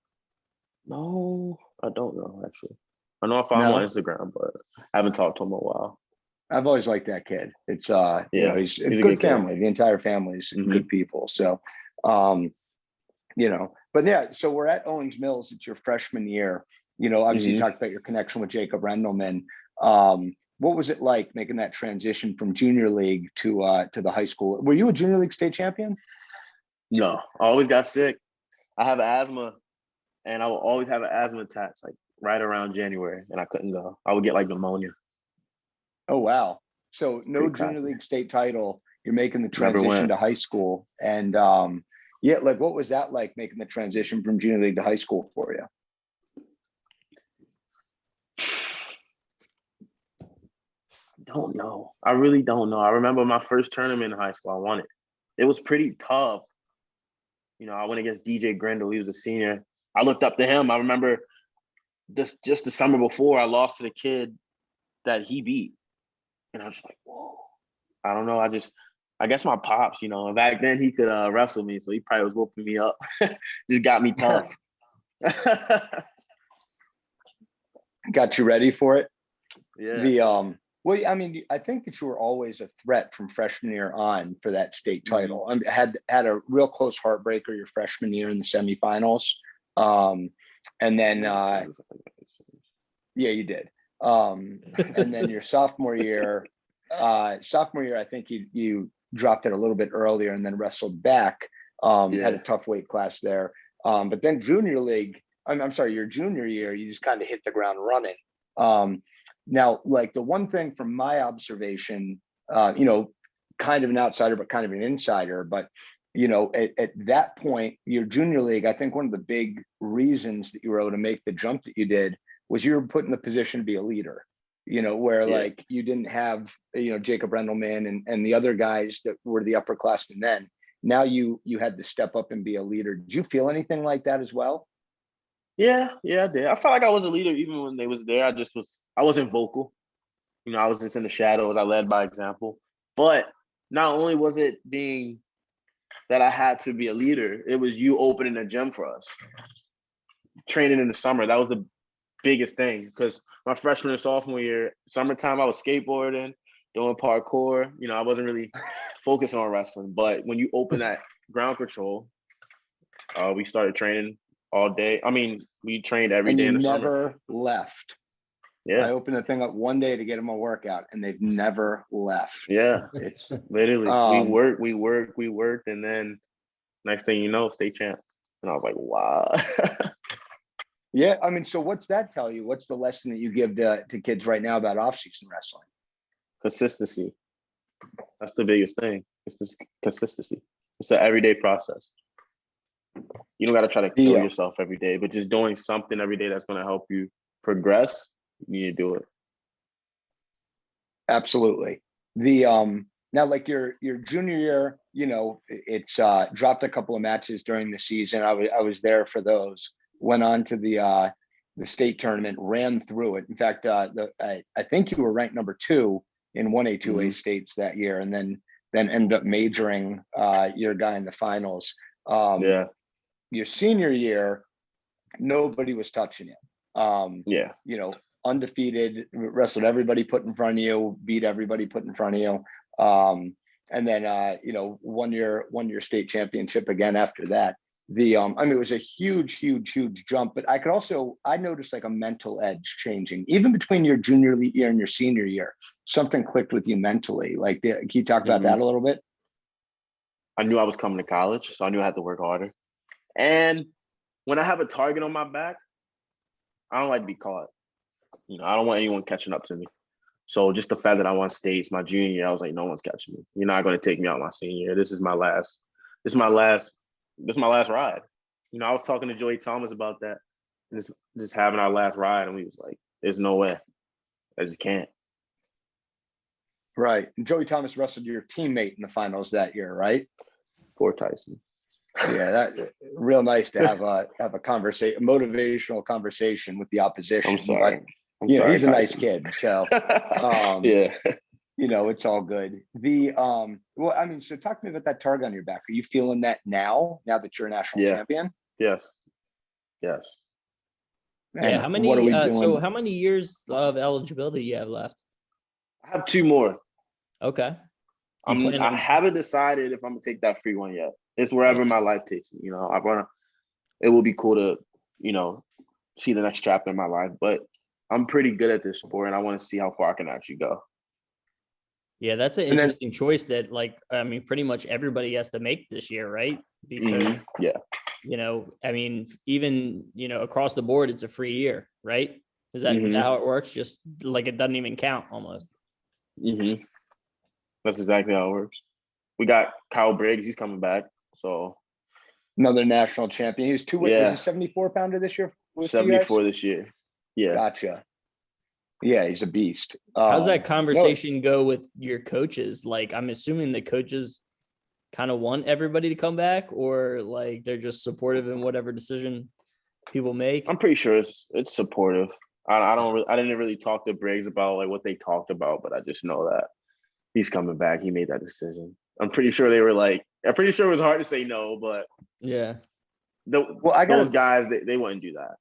No, I don't know, actually. I know I follow him on Instagram, but I haven't talked to him in a while. I've always liked that kid. It's you know, he's a good family. The entire family is good people. So you know, but yeah, so we're at Owings Mills. It's your freshman year. You know, obviously you talked about your connection with Jacob Rendelman. What was it like making that transition from junior league to the high school? Were you a junior league state champion? No, I always got sick. I have asthma, and I will always have an asthma attacks like right around January, and I couldn't go. I would get like pneumonia. Oh, wow. So no junior league state title. You're making the transition to high school. And yeah, like what was that like making the transition from junior league to high school for you? Don't know. I really don't know. I remember my first tournament in high school. I won it. It was pretty tough. You know, I went against DJ Grindle. He was a senior. I looked up to him. I remember just the summer before, I lost to the kid that he beat. And I was just like, whoa. I don't know. I guess my pops, you know, back then he could wrestle me. So he probably was whooping me up. Just got me tough. Got you ready for it? Yeah. Well, I mean, I think that you were always a threat from freshman year on for that state title. I mean, had a real close heartbreaker your freshman year in the semifinals, and then yeah, you did. And then your sophomore year, I think you dropped it a little bit earlier and then wrestled back. Had a tough weight class there, but then junior league. I'm sorry, your junior year, you just kind of hit the ground running. Now, like the one thing from my observation, you know, kind of an outsider, but kind of an insider, but, you know, at that point, your junior league, I think one of the big reasons that you were able to make the jump that you did was you were put in the position to be a leader, you know, where like you didn't have, you know, Jacob Rendelman and the other guys that were the upperclassmen then. Now you had to step up and be a leader. Did you feel anything like that as well? Yeah, I did. I felt like I was a leader even when they was there. I wasn't vocal. You know, I was just in the shadows. I led by example. But not only was it being that I had to be a leader, it was you opening a gym for us. Training in the summer, that was the biggest thing. Because my freshman and sophomore year, summertime, I was skateboarding, doing parkour. You know, I wasn't really focused on wrestling. But when you open that ground control, we started training all day. I mean, we trained every day in the summer. Never left. Yeah. I opened the thing up one day to get them a workout and they've never left. Yeah. It's literally we worked, and then next thing you know, state champ. And I was like, wow. Yeah. I mean, so what's that tell you? What's the lesson that you give to kids right now about off-season wrestling? Consistency. That's the biggest thing. It's just consistency. It's an everyday process. You don't got to try to kill yourself every day, but just doing something every day that's going to help you progress, you need to do it. Absolutely. Now, like your junior year, you know, it's dropped a couple of matches during the season. I was there for those. Went on to the state tournament, ran through it. In fact, I think you were ranked number 2 in 1A, 2A states that year, and then ended up majoring your guy in the finals. Your senior year, nobody was touching you. You know, undefeated, wrestled everybody put in front of you, beat everybody put in front of you. And then, you know, won your state championship again after that. I mean, it was a huge jump, but I noticed like a mental edge changing, even between your junior year and your senior year. Something clicked with you mentally. Like, can you talk about that a little bit? I knew I was coming to college, so I knew I had to work harder. And when I have a target on my back, I don't like to be caught. You know, I don't want anyone catching up to me. So just the fact that I won states my junior year, I was like, no one's catching me. You're not going to take me out my senior year. This is my last ride. I was talking to Joey Thomas about that, and just having our last ride, and we was like, "There's no way, I just can't." Right. And Joey Thomas wrestled your teammate in the finals that year, right? Poor Tyson. Yeah, that real nice to have a motivational conversation with the opposition. I'm sorry. But, he's a Tyson. nice kid, so Yeah. It's all good. So talk to me about that target on your back. Are you feeling that now that you're a national champion? Yes. Yeah. How many? What are we doing? So how many years of eligibility you have left? I have 2 more. Okay. I haven't decided if I'm gonna take that free one yet. It's wherever my life takes me. It will be cool to, see the next chapter in my life. But I'm pretty good at this sport, and I want to see how far I can actually go. Yeah, that's an interesting choice that, pretty much everybody has to make this year, right? Because, even, across the board, it's a free year, right? Is that how it works? Just like it doesn't even count almost. Mm-hmm. That's exactly how it works. We got Kyle Briggs. He's coming back. So another national champion. He was was he 74-pounder this year? 74 this year. Yeah. Gotcha. Yeah, he's a beast. How's that conversation go with your coaches? Like, I'm assuming the coaches kind of want everybody to come back, or like they're just supportive in whatever decision people make. I'm pretty sure it's supportive. I didn't really talk to Briggs about like what they talked about, but I just know that he's coming back. He made that decision. I'm pretty sure it was hard to say no, but yeah. Those guys, they wouldn't do that,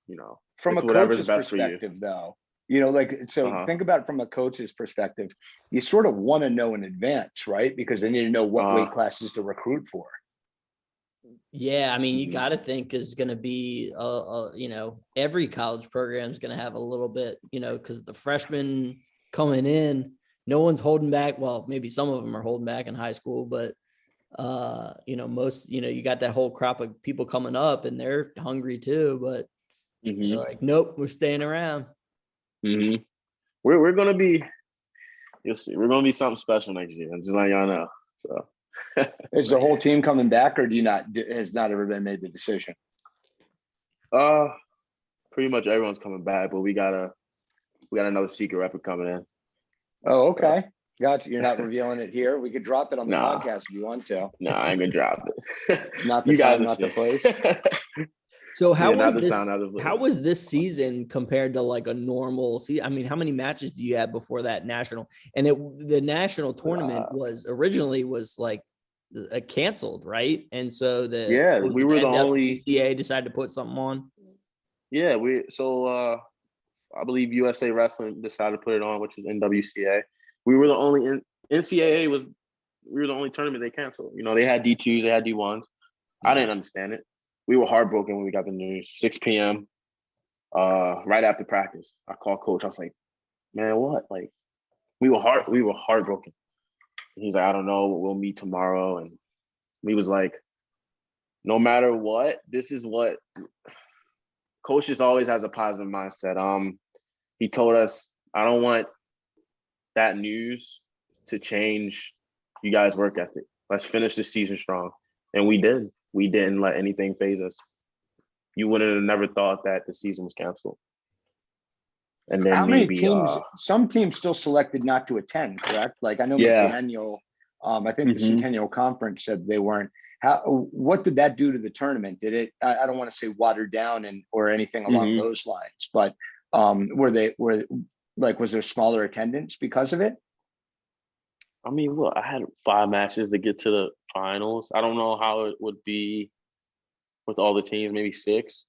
From a coach's perspective, though, think about it from a coach's perspective. You sort of want to know in advance, right? Because they need to know what weight classes to recruit for. Yeah, you got to think is going to be, every college program is going to have a little bit, because the freshmen coming in, no one's holding back. Well, maybe some of them are holding back in high school, but most, you got that whole crop of people coming up and they're hungry too, but they're like, nope, we're staying around. Mm-hmm. We're going to be, you'll see, we're going to be something special next year. I'm just letting y'all know. So is the whole team coming back, or has not ever been made the decision? Pretty much everyone's coming back, but we got another secret rapper coming in. Oh, okay. Gotcha. You're not revealing it here. We could drop it on the podcast if you want to. No, I ain't gonna drop it. Not the time, not the place. So how was this season compared to like a normal season? How many matches do you have before that national? And the national tournament was originally like canceled, right? And so we were the only NWCA decided to put something on. Yeah, I believe USA Wrestling decided to put it on, which is NWCA. We were the only NCAA we were the only tournament they canceled. They had D2s, they had D1s. I didn't understand it. We were heartbroken when we got the news. 6 p.m. Right after practice, I called coach. I was like, "Man, what?" Like, we were heartbroken. And he's like, "I don't know. We'll meet tomorrow." And we was like, "No matter what, this is what." Coach just always has a positive mindset. He told us, "I don't want that news to change you guys' work ethic. Let's finish this season strong." And we did. We didn't let anything phase us. You wouldn't have never thought that the season was canceled. And then many teams? Some teams still selected not to attend, correct? Like I know McDaniel. I think the Centennial Conference said they weren't. What did that do to the tournament? Did it? I don't want to say watered down or anything along those lines, but was there smaller attendance because of it? I had 5 matches to get to the finals. I don't know how it would be with all the teams, maybe 6.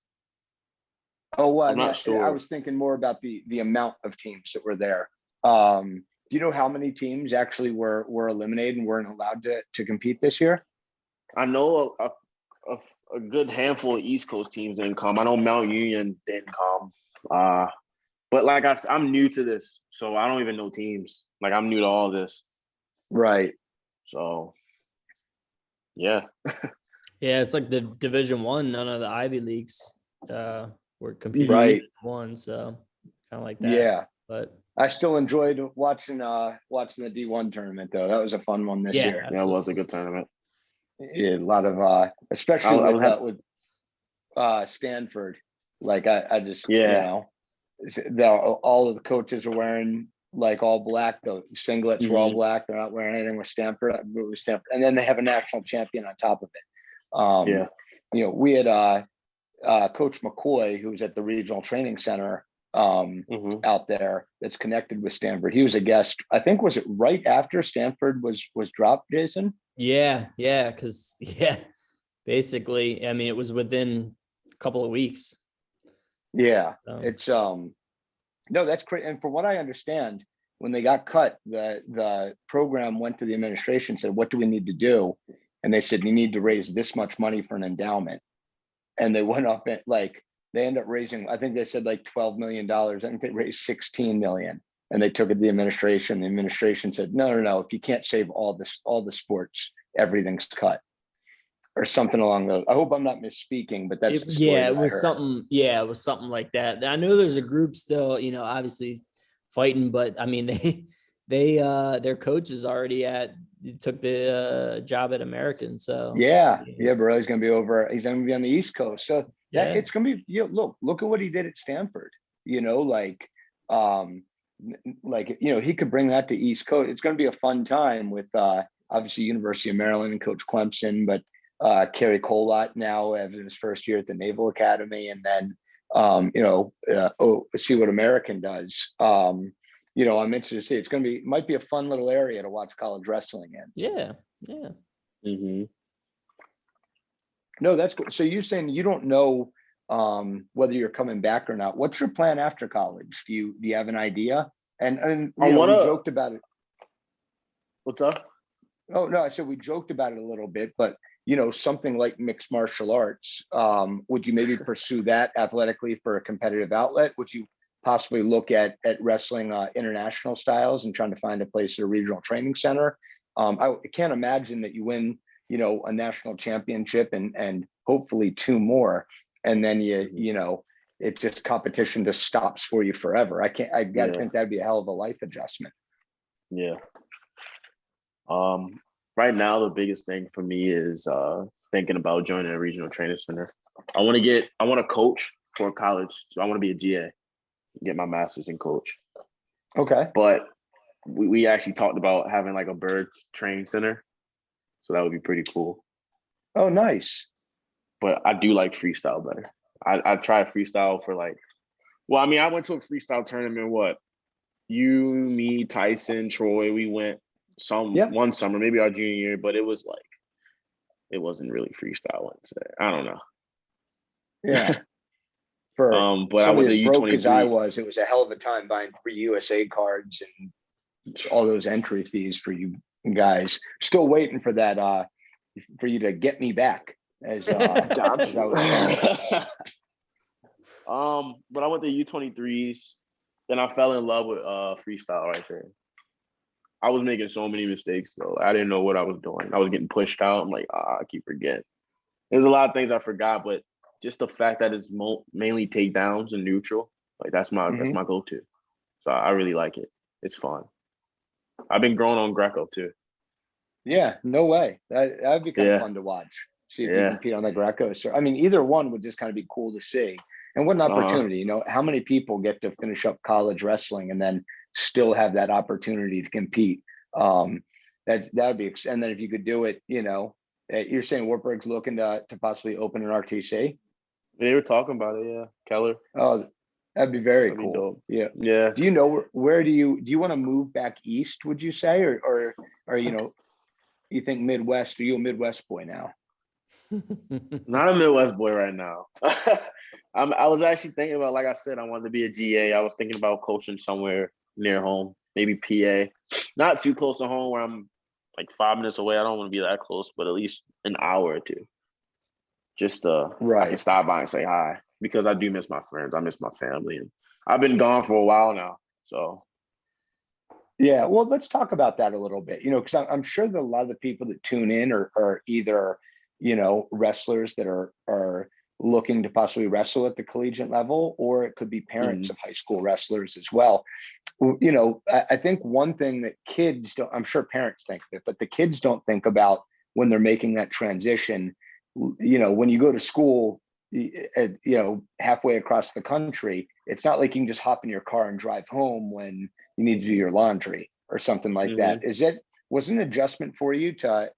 Oh, I'm not sure. I was thinking more about the amount of teams that were there. Do you know how many teams actually were eliminated and weren't allowed to compete this year? I know a good handful of East Coast teams didn't come. I know Mount Union didn't come. But like I'm new to this, so I don't even know teams. Like I'm new to all this. Right. So, yeah. Yeah, it's like the Division I. None of the Ivy Leagues were competing. Right. One, so kind of like that. Yeah. But I still enjoyed watching the D1 tournament, though. That was a fun one this year. Yeah, it was a good tournament. Yeah, a lot of especially Stanford. Like I just, Yeah. all of the coaches are wearing like all black. The singlets were all black. They're not wearing anything with Stanford. And then they have a national champion on top of it. Yeah. We had Coach McCoy, who was at the Regional Training Center out there, that's connected with Stanford. He was a guest. I think, was it right after Stanford was dropped, Jason? Yeah, because basically, I mean, it was within a couple of weeks. Yeah, it's no, that's great. And from what I understand, when they got cut, the program went to the administration, said, "What do we need to do?" And they said, "You need to raise this much money for an endowment." And they went up at they ended up raising, I think they said like $12 million. I think they raised 16 million. And they took it to the administration. The administration said, no. If you can't save all the sports, everything's cut. Or something along those. I hope I'm not misspeaking, but that's the story. It was something. Yeah, it was something like that. I know there's a group still, obviously fighting, but I mean, they their coach is already took the job at American. So yeah, Borelli's going to be over. He's going to be on the East Coast. So it's going to be. Look at what he did at Stanford. He could bring that to East Coast. It's going to be a fun time with obviously University of Maryland and Coach Clemson, but Kerry Colott now having his first year at the Naval Academy, and then see what American does. I'm interested to see. It's going to might be a fun little area to watch college wrestling in. Yeah. Mm-hmm. No, that's cool. So you're saying you don't know whether you're coming back or not. What's your plan after college? Do you have an idea? And we joked about it. What's up? Oh no, I said we joked about it a little bit, but something like mixed martial arts. Would you maybe pursue that athletically for a competitive outlet? Would you possibly look at wrestling international styles and trying to find a place at a regional training center? I can't imagine that you win, a national championship and hopefully two more, and then it's just competition just stops for you forever. I gotta think that'd be a hell of a life adjustment. Yeah. Right now, the biggest thing for me is thinking about joining a regional training center. I want to coach for college. So I want to be a GA, get my master's in coach. Okay. But we actually talked about having like a birds training center. So that would be pretty cool. Oh, nice. But I do like freestyle better. I tried freestyle for I went to a freestyle tournament, you, me, Tyson, Troy, we went one summer, maybe our junior year, but it was it wasn't really freestyle. I don't know. Yeah. For but I went to broke U23. as I was, it was a hell of a time buying free USA cards and all those entry fees for you guys. Still waiting for that for you to get me back as as I was but I went to U23s, then I fell in love with freestyle right there. I was making so many mistakes though. I didn't know what I was doing. I was getting pushed out. I'm like, I keep forgetting. There's a lot of things I forgot, but just the fact that it's mainly takedowns and neutral, that's my go-to. So I really like it. It's fun. I've been growing on Greco too. Yeah, no way. That'd be kind of fun to watch. See if you compete on the Greco. So I mean, either one would just kind of be cool to see. And what an opportunity, how many people get to finish up college wrestling and then still have that opportunity to compete? That would be, and then if you could do it, you're saying Wartburg's looking to possibly open an RTC? They were talking about it, yeah. Keller. Oh, that'd be very cool. Yeah. Yeah. Do you know where do you want to move back east, would you say? Or you think Midwest? Are you a Midwest boy now? Not a Midwest boy right now. I was actually thinking about, like I said, I wanted to be a GA. I was thinking about coaching somewhere near home, maybe PA. Not too close to home where I'm 5 minutes away. I don't want to be that close, but at least an hour or two. Just I can stop by and say hi, because I do miss my friends. I miss my family. And I've been gone for a while now. So yeah, well, let's talk about that a little bit, because I'm sure that a lot of the people that tune in are either, wrestlers that are looking to possibly wrestle at the collegiate level, or it could be parents of high school wrestlers as well. I think one thing that kids don't, I'm sure parents think of it, but the kids don't think about when they're making that transition. When you go to school, halfway across the country, it's not like you can just hop in your car and drive home when you need to do your laundry or something like that. Was it an adjustment for you to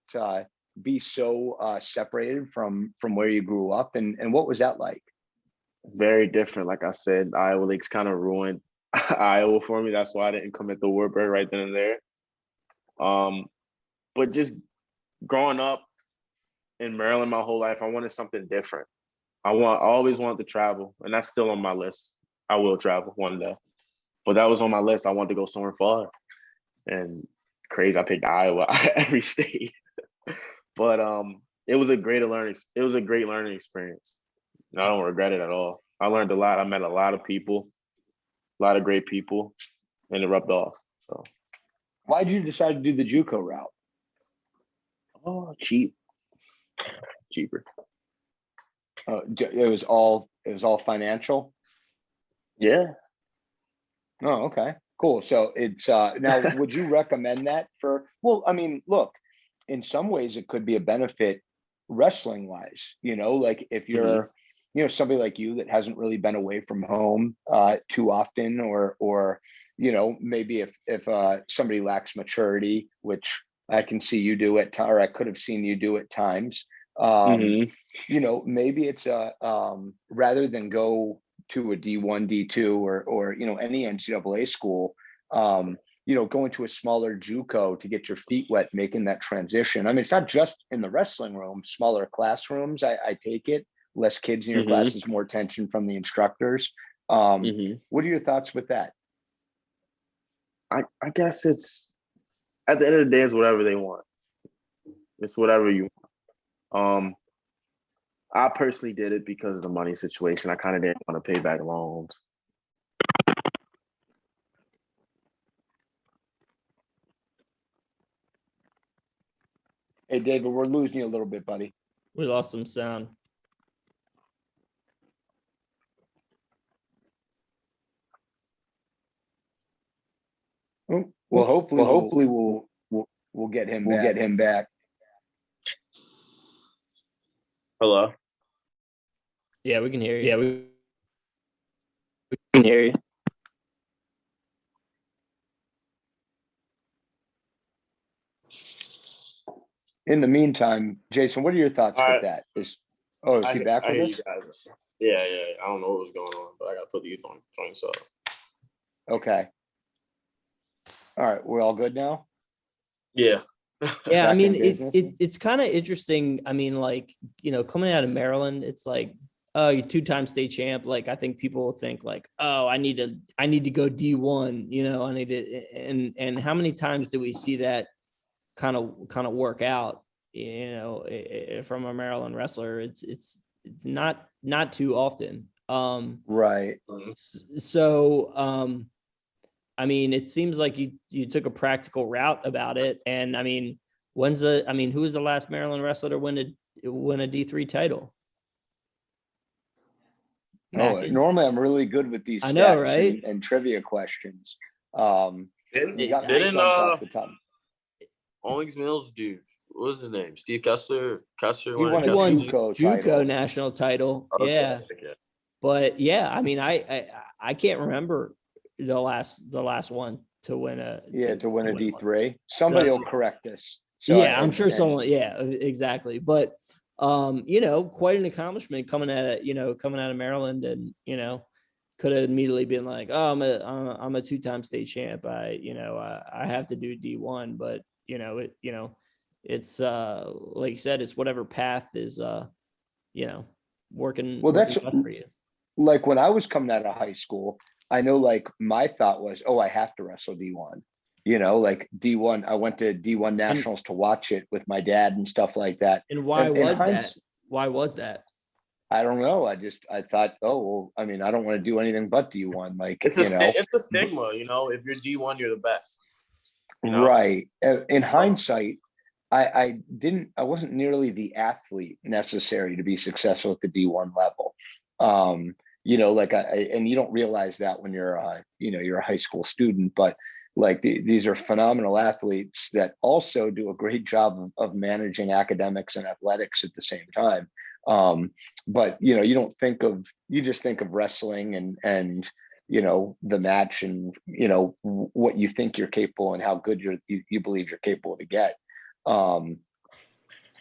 be so separated from where you grew up, and what was that like? Very different. Like I said, Iowa Lakes kind of ruined Iowa for me. That's why I didn't commit to Wartburg right then and there. But just growing up in Maryland my whole life, I wanted something different. I always wanted to travel, and that's still on my list. I will travel one day, but that was on my list. I wanted to go somewhere far, and crazy, I picked Iowa every state. But it was a great learning experience. I don't regret it at all. I learned a lot. I met a lot of people, a lot of great people, and it rubbed off. So, why did you decide to do the JUCO route? Oh, cheaper. It was all financial. Yeah. Oh, okay, cool. So it's now, would you recommend that for? Well, I mean, look, in some ways it could be a benefit wrestling wise. Like if you're, somebody like you that hasn't really been away from home too often, or maybe if somebody lacks maturity, which I can see you do or I could have seen you do at times. Maybe it's rather than go to a D1, D2 or any NCAA school, going to a smaller JUCO to get your feet wet, making that transition. I mean, it's not just in the wrestling room, smaller classrooms. I take it, less kids in your classes, more attention from the instructors. What are your thoughts with that? I guess it's, at the end of the day, it's whatever they want. It's whatever you want. I personally did it because of the money situation. I kind of didn't want to pay back loans. Hey, David, we're losing you a little bit, buddy. We lost some sound. Well, hopefully we'll get him. We'll get him back. Hello. Yeah, we can hear you. Yeah, we can hear you. In the meantime, Jason, what are your thoughts with that? Is he back with us? Yeah. I don't know what was going on, but I got to put the youth on join. So. Okay. All right, we're all good now. Yeah. Yeah, I mean, it's kind of interesting. I mean, like, coming out of Maryland, it's like, oh, you're 2-time state champ. Like, I think people think like, oh, I need to go D1, I need to, and how many times do we see that kind of work out, from a Maryland wrestler? It's not too often. Right. So, I mean, it seems like you took a practical route about it. And I mean, who was the last Maryland wrestler to win a D3 title? Mackin. Normally I'm really good with these stats, right? and trivia questions. Didn't Owings Mills dude, what was his name? Steve Kessler? He won a JUCO national title. Okay. Yeah. But yeah, I mean, I can't remember the last one to win a D3. Somebody will correct us. So, yeah, I'm sure someone. Yeah, exactly. But quite an accomplishment coming out of Maryland, and could have immediately been like, oh, I'm a 2-time state champ. I have to do D1, but it's like you said, it's whatever path is working. Well, that's for you. Like when I was coming out of high school, I know like my thought was, oh, I have to wrestle D1. Like D1, I went to D1 nationals to watch it with my dad and stuff like that. And why was that? Why was that? I don't know. I thought, oh, well, I mean, I don't want to do anything but D1. Like, it's a stigma, if you're D1, you're the best. Right. In hindsight, I wasn't nearly the athlete necessary to be successful at the D1 level. And you don't realize that when you're you're a high school student, but like these are phenomenal athletes that also do a great job of managing academics and athletics at the same time. But you just think of wrestling and the match and what you think you're capable and how good you believe you're capable to get.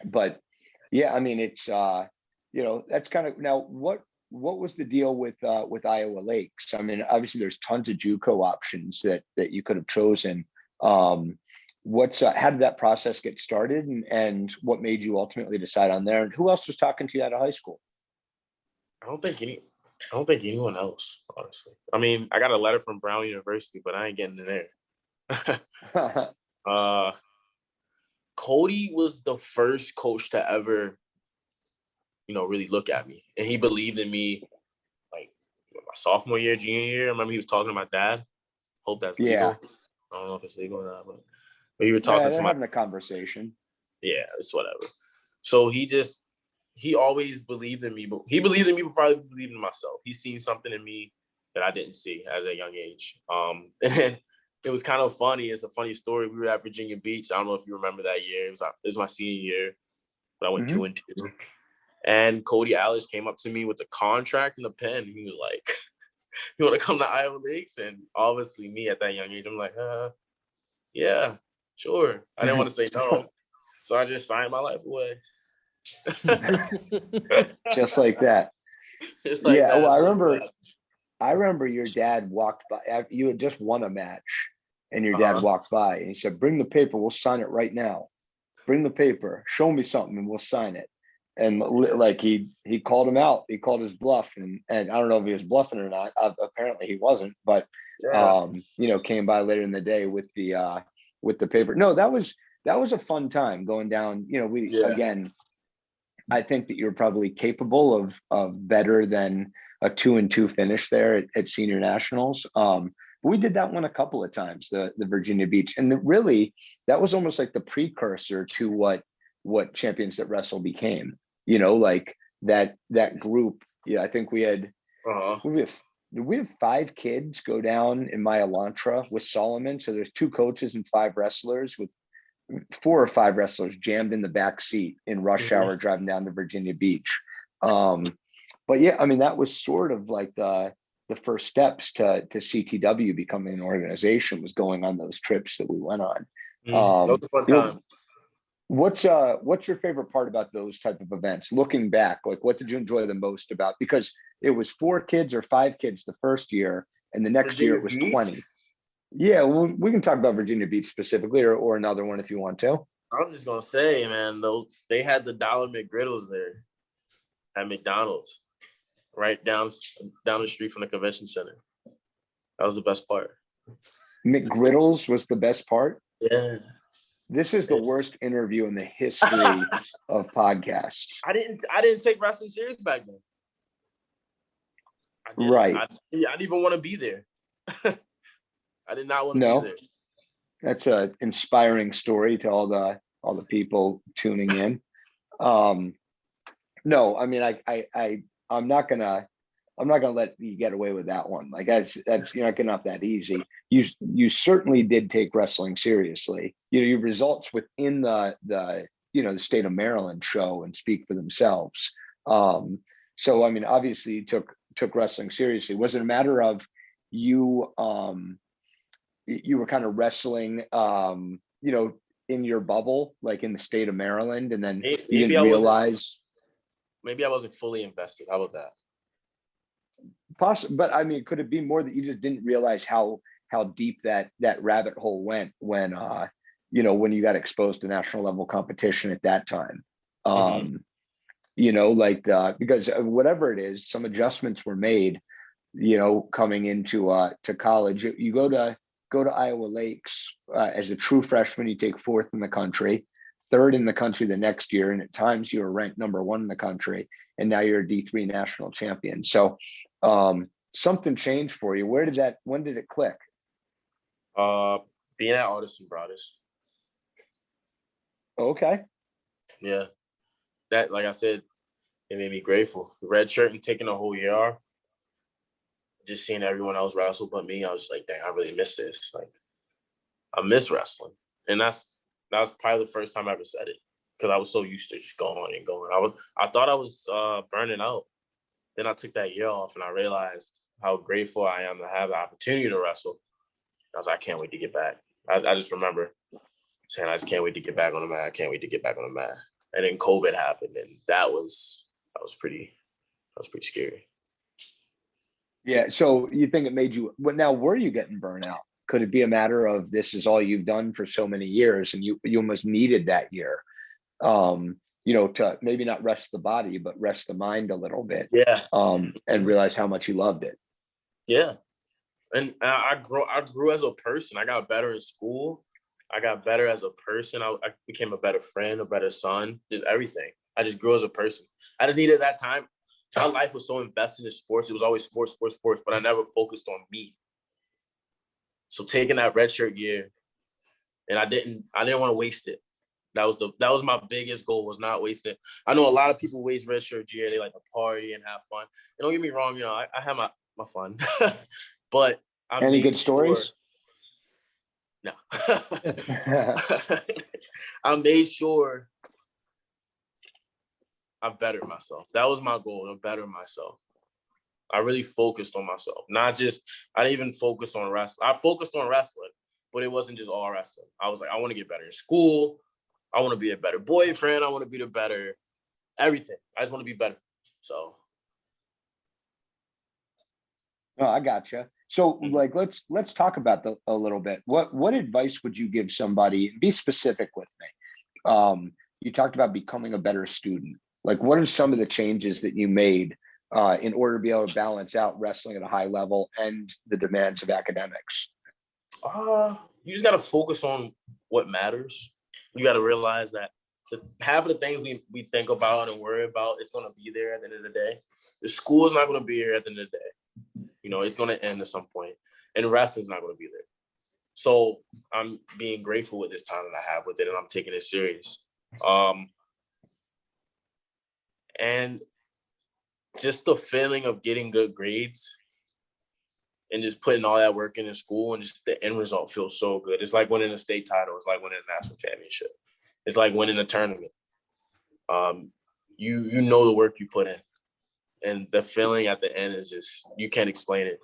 But yeah, I mean, it's that's kind of now what was the deal with Iowa Lakes? I mean, obviously there's tons of JUCO options that you could have chosen. How did that process get started, and what made you ultimately decide on there? And who else was talking to you out of high school? I don't think anyone else, honestly. I mean, I got a letter from Brown University, but I ain't getting in there. Cody was the first coach to ever, really look at me. And he believed in me like my sophomore year, junior year. I remember he was talking to my dad. Hope that's legal. I don't know if it's legal or not, but he was talking to having a conversation. Yeah, it's whatever. So he always believed in me, but he believed in me before I believed in myself. He seen something in me that I didn't see at a young age. And then it was kind of funny. It's a funny story. We were at Virginia Beach. I don't know if you remember that year. It was my senior year, but I went 2-2. And Cody Alish came up to me with a contract and a pen. He was like, "You want to come to Iowa Lakes?" And obviously, me at that young age, I'm like, yeah, sure. I didn't want to say no, so I just signed my life away. Just like that. Just like that. Well, I remember your dad walked by. You had just won a match, and your dad walked by and he said, "Bring the paper. We'll sign it right now. Bring the paper. Show me something, and we'll sign it." And like he called him out. He called his bluff, and I don't know if he was bluffing or not. Apparently he wasn't, but came by later in the day with the paper. No, that was a fun time going down. Again, I think that you're probably capable of better than a 2-2 finish there at senior nationals. We did that one a couple of times, the Virginia Beach, and really that was almost like the precursor to what Champions at Wrestle became. Like that group. Yeah, I think we have 5 kids go down in my Elantra with Solomon. So there's 2 coaches and 5 wrestlers, with 4 or 5 wrestlers jammed in the back seat in rush hour driving down to Virginia Beach. But yeah, I mean, that was sort of like the first steps to CTW becoming an organization, was going on those trips that we went on. That was a fun time. What's your favorite part about those type of events? Looking back, like what did you enjoy the most about? Because it was 4 kids or 5 kids the first year, and the next year it was 20. Yeah, well, we can talk about Virginia Beach specifically, or another one if you want to. I was just gonna say, man, they had the $1 McGriddles there at McDonald's, right down the street from the convention center. That was the best part. McGriddles was the best part? Yeah. This is the worst interview in the history of podcasts. I didn't take wrestling serious back then. Right. I didn't even want to be there. I did not want to be there. That's an inspiring story to all the people tuning in. No, I mean, I'm not gonna let you get away with that one. Like that's you're not getting off that easy. You certainly did take wrestling seriously. Your results within the state of Maryland show and speak for themselves. So I mean, obviously you took wrestling seriously. Was it a matter of you were kind of wrestling in your bubble, like in the state of Maryland, and then you didn't realize? Maybe I wasn't fully invested. How about that? Possible, but I mean, could it be more that you just didn't realize how deep that rabbit hole went when when you got exposed to national level competition at that time? Because whatever it is, some adjustments were made, coming into to college. You go to Iowa Lakes as a true freshman, you take 4th in the country, 3rd in the country the next year, and at times you were ranked number 1 in the country, and now you're a D3 national champion. So something changed for you. When did it click? Being at Artisan Brothers. Okay. Yeah. That, like I said, it made me grateful. Red shirt and taking a whole year off. Just seeing everyone else wrestle but me, I was like, dang, I really miss this. Like, I miss wrestling. And that was probably the first time I ever said it. because I was so used to just going and going. I thought I was burning out. Then I took that year off, and I realized how grateful I am to have the opportunity to wrestle. I was like, I can't wait to get back. I just remember saying, I just can't wait to get back on the mat. I can't wait to get back on the mat. And then COVID happened, and that was pretty scary. Yeah. So you think it made you, but now were you getting burnout? Could it be a matter of this is all you've done for so many years and you almost needed that year, to maybe not rest the body, but rest the mind a little bit. Yeah. And realize how much you loved it. Yeah. And I grew as a person. I got better in school. I got better as a person. I became a better friend, a better son, just everything. I just grew as a person. I just needed that time. My life was so invested in sports. It was always sports, but I never focused on me. So taking that redshirt year, and I didn't want to waste it. That was my biggest goal, was not wasting it. I know a lot of people waste redshirt year. They like to party and have fun. And don't get me wrong, I have my fun. But any good stories? No. I made sure I bettered myself. That was my goal, to better myself. I really focused on myself. I didn't even focus on wrestling. I focused on wrestling, but it wasn't just all wrestling. I was like, I want to get better in school. I want to be a better boyfriend. I want to be the better everything. I just want to be better. So. No, I gotcha. So like, let's talk about a little bit. What advice would you give somebody? Be specific with me. You talked about becoming a better student. Like, what are some of the changes that you made in order to be able to balance out wrestling at a high level and the demands of academics? You just got to focus on what matters. You got to realize that half of the things we think about and worry about, it's going to be there at the end of the day. The school is not going to be here at the end of the day. It's going to end at some point, and wrestling's not going to be there. So I'm being grateful with this time that I have with it, and I'm taking it serious. And just the feeling of getting good grades and just putting all that work in school, and just the end result feels so good. It's like winning a state title. It's like winning a national championship. It's like winning a tournament. You know the work you put in, and the feeling at the end is just, you can't explain it.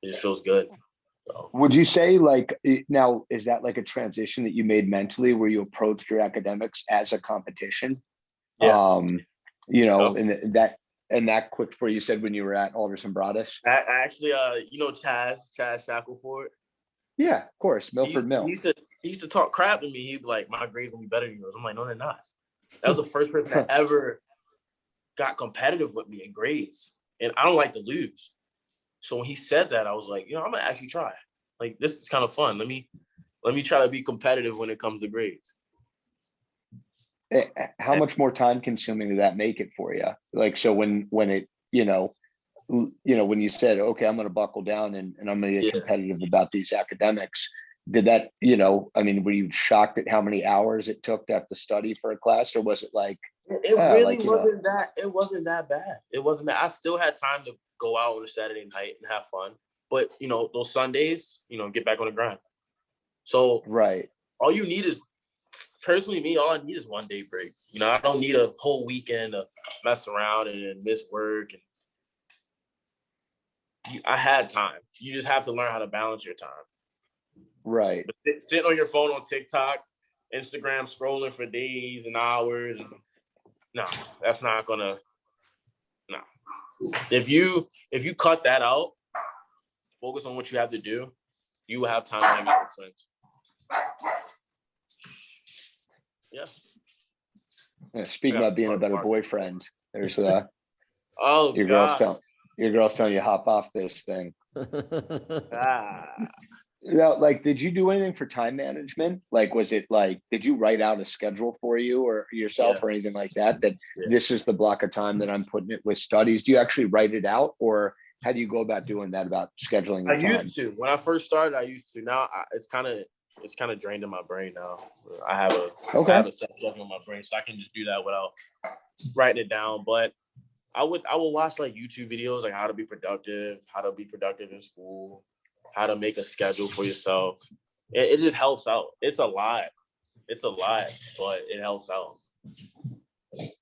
It just feels good. So. Would you say, like, now, is that like a transition that you made mentally where you approached your academics as a competition? Yeah. And that quick for you said when you were at Alderson Broadus? I actually, Chaz Shackleford. Yeah, of course. Milford Mill. He used to talk crap to me. He'd be like, my grades will be better than yours. I'm like, no, they're not. That was the first person that ever got competitive with me in grades. And I don't like to lose. So when he said that, I was like, I'm gonna actually try. Like, this is kind of fun. Let me try to be competitive when it comes to grades. How much more time consuming did that make it for you? Like, so when it, when you said, okay, I'm going to buckle down and I'm going to get competitive about these academics, did that, were you shocked at how many hours it took to have to study for a class, or was it like, it really wasn't that, it wasn't that bad. It wasn't that. I still had time to go out on a Saturday night and have fun, but those Sundays, get back on the grind. So right. All you need is, personally, me, all I need is one day break. I don't need a whole weekend to mess around and miss work. And I had time. You just have to learn how to balance your time. Right. But sitting on your phone on TikTok, Instagram, scrolling for days and hours. No, that's not gonna. No. If you cut that out, focus on what you have to do, you will have time to hang out with friends. Yeah. Speaking about being a better boyfriend, there's your girl's telling you hop off this thing. Like, did you do anything for time management? Like, was it like, did you write out a schedule for you or yourself or anything like that? This is the block of time that I'm putting it with studies. Do you actually write it out, or how do you go about doing that, about scheduling the time? I used to. When I first started, I used to. Now it's kind of drained in my brain now. I have a set schedule in my brain, so I can just do that without writing it down. But I will watch like YouTube videos, like how to be productive in school, how to make a schedule for yourself. It just helps out. It's a lot. It's a lot, but it helps out.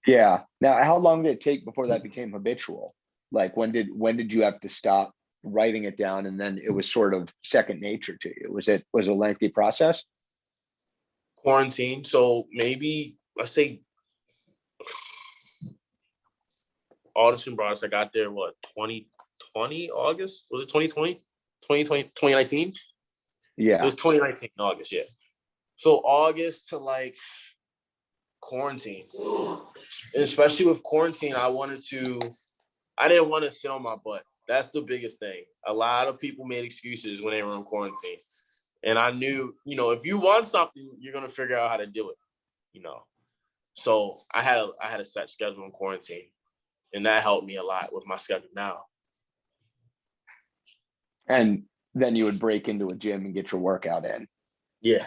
Yeah. Now, how long did it take before that became habitual? Like when did you have to stop writing it down and then it was sort of second nature to you? Was it a lengthy process? Quarantine. So maybe let's say August and Bronx, I got there, 2020 August? Was it 2020? 2019? Yeah. It was 2019 August, yeah. So August to like quarantine. Especially with quarantine, I didn't want to sit on my butt. That's the biggest thing. A lot of people made excuses when they were in quarantine. And I knew, if you want something, you're going to figure out how to do it, So I had a set schedule in quarantine. And that helped me a lot with my schedule now. And then you would break into a gym and get your workout in. Yeah.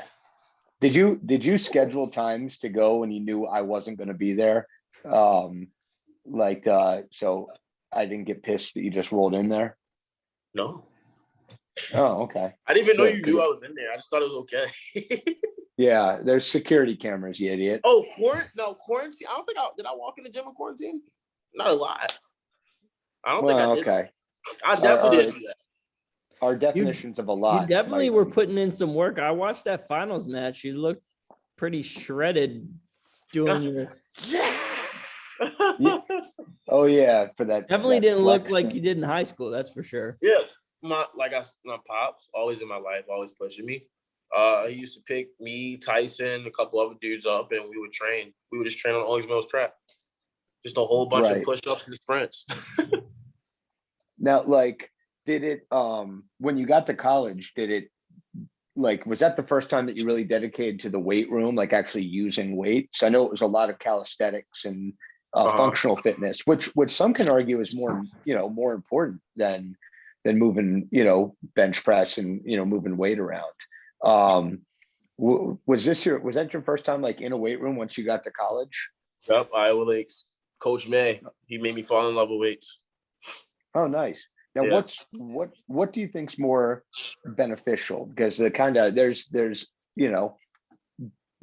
Did you schedule times to go when you knew I wasn't going to be there? So I didn't get pissed that you just rolled in there? No. Oh, okay. I didn't even know you knew I was in there. I just thought it was okay. Yeah, there's security cameras, you idiot. Oh, quarantine. I don't think did I walk in the gym in quarantine? Not a lot. I don't think I did. Okay. I definitely didn't do that. Our definitions of a lot. You definitely were putting in some work. I watched that finals match. You looked pretty shredded doing your. Yeah. Oh yeah, for that. Definitely didn't look like you did in high school. That's for sure. Yeah, my pops always in my life, always pushing me. He used to pick me, Tyson, a couple other dudes up, and we would train. We would just train on Owings Mills track. Just a whole bunch of push-ups and sprints. Now, did it when you got to college, was that the first time that you really dedicated to the weight room, like actually using weights? I know it was a lot of calisthenics and functional fitness, which some can argue is more important than moving, bench press and, moving weight around. Was that your first time in a weight room once you got to college? Yep, Iowa Lakes. Coach May, he made me fall in love with weights. Oh, nice. Now, Yeah. what do you think's more beneficial? Because there's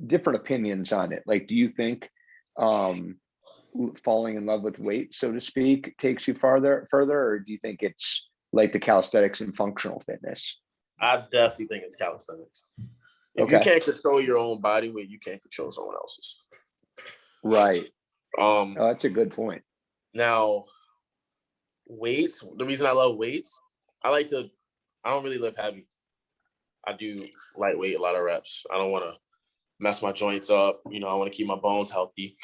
different opinions on it. Do you think falling in love with weight, so to speak, takes you further, or do you think it's like the calisthenics and functional fitness? I definitely think it's calisthenics. If you can't control your own body weight, you can't control someone else's. Right. That's a good point. Now, weights, the reason I love weights, I don't really lift heavy. I do lightweight, a lot of reps. I don't want to mess my joints up. I want to keep my bones healthy.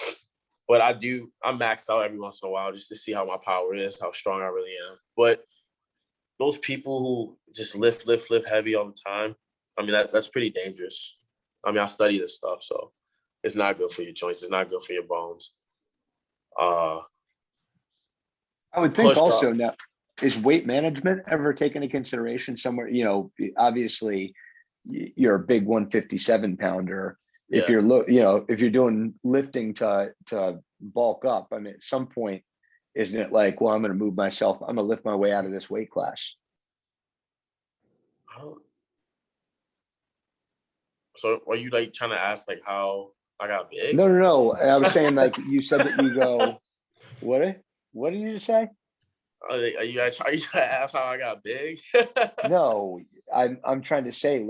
But I max out every once in a while just to see how my power is, how strong I really am. But those people who just lift heavy all the time, that's pretty dangerous. I study this stuff, so it's not good for your joints. It's not good for your bones. I would think also up. Now, is weight management ever taken into consideration somewhere? Obviously you're a big 157 pounder. Yeah. If you're doing lifting to bulk up, at some point, isn't it I'm going to move myself, I'm going to lift my way out of this weight class? So are you trying to ask how I got big? No. I was saying you said that you go, what did you just say? Are you trying to ask how I got big? No, I'm trying to say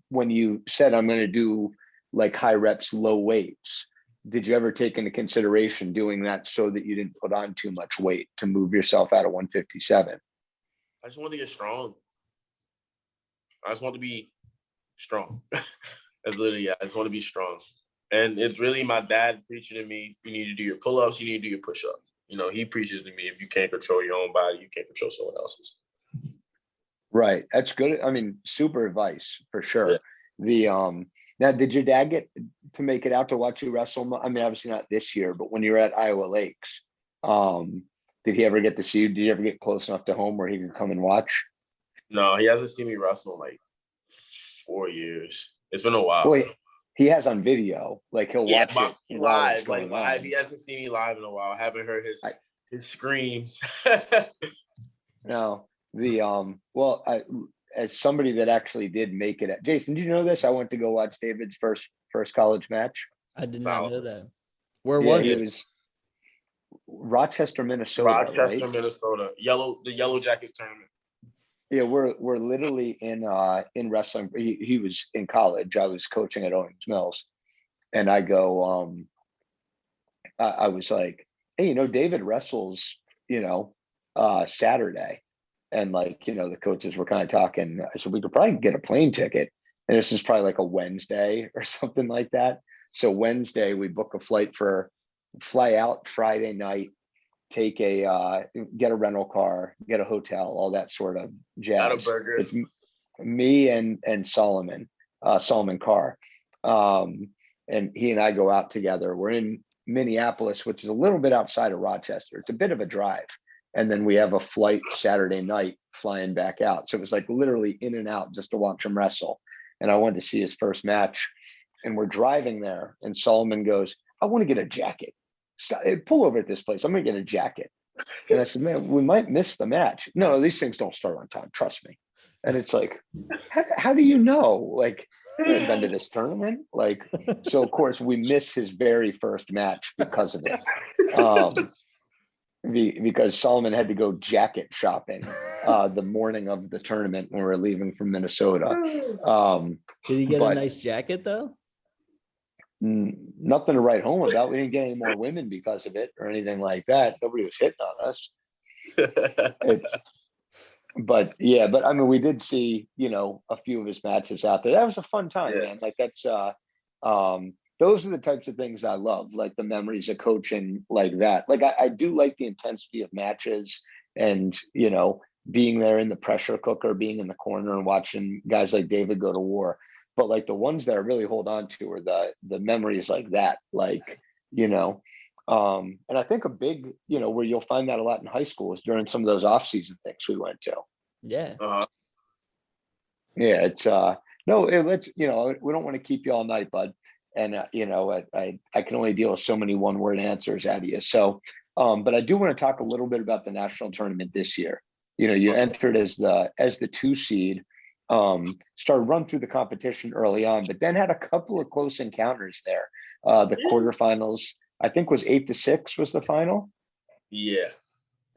when you said I'm going to do high reps, low weights, did you ever take into consideration doing that so that you didn't put on too much weight to move yourself out of 157? I just want to get strong. I just want to be strong. That's literally, I just want to be strong. And it's really my dad preaching to me, you need to do your pull-ups, you need to do your push-ups. He preaches to me, if you can't control your own body, you can't control someone else's. Right. That's good. Super advice for sure. Yeah. Now, did your dad get to make it out to watch you wrestle? Obviously not this year, but when you were at Iowa Lakes, did he ever get to see you? Did you ever get close enough to home where he could come and watch? No, he hasn't seen me wrestle in 4 years. It's been a while. Well, he has on video. He'll watch it live. Live. He hasn't seen me live in a while. I haven't heard his screams. No. as somebody that actually did make it. Jason, did you know this? I went to go watch David's first college match. I did not Solid. know that. Where Yeah, was he it? was Rochester, Minnesota. Rochester, right? Minnesota. The Yellow Jackets tournament. Yeah, we're literally in wrestling. He was in college. I was coaching at Owings Mills, and I go, I was like, hey, David wrestles, Saturday, and the coaches were kind of talking. I said we could probably get a plane ticket, and this is probably like a Wednesday or something like that. So Wednesday we book a fly out Friday night, take get a rental car, get a hotel, all that sort of jazz. Not a burger. It's me and Solomon Carr, and he and I go out together. We're in Minneapolis, which is a little bit outside of Rochester. It's a bit of a drive, and then we have a flight Saturday night flying back out. So it was like literally in and out just to watch him wrestle. And I wanted to see his first match, and we're driving there, and Solomon goes, "I want to get a jacket. Pull over at this place. I'm gonna get a jacket." And I said, "Man, we might miss the match." No, these things don't start on time. Trust me. And it's like, how do you know? Like, I haven't been to this tournament. Like, so of course we missed his very first match because of it. Because Solomon had to go jacket shopping the morning of the tournament when we were leaving from Minnesota. Did he get a nice jacket though? Nothing to write home about. We didn't get any more women because of it or anything like that. Nobody was hitting on us. But I mean, we did see, a few of his matches out there. That was a fun time, man. Like that's, those are the types of things I love, like the memories of coaching like that. Like I do like the intensity of matches and, being there in the pressure cooker, being in the corner and watching guys like David go to war. But like the ones that I really hold on to are the memories like that, and I think a big, where you'll find that a lot in high school is during some of those off-season things we went to. Yeah. Yeah, it's let's, we don't want to keep you all night, bud. And I can only deal with so many one-word answers out of you. So, but I do want to talk a little bit about the national tournament this year. You entered as the 2 seed. Started run through the competition early on, but then had a couple of close encounters there. The quarterfinals, I think, was 8-6 was the final. Yeah.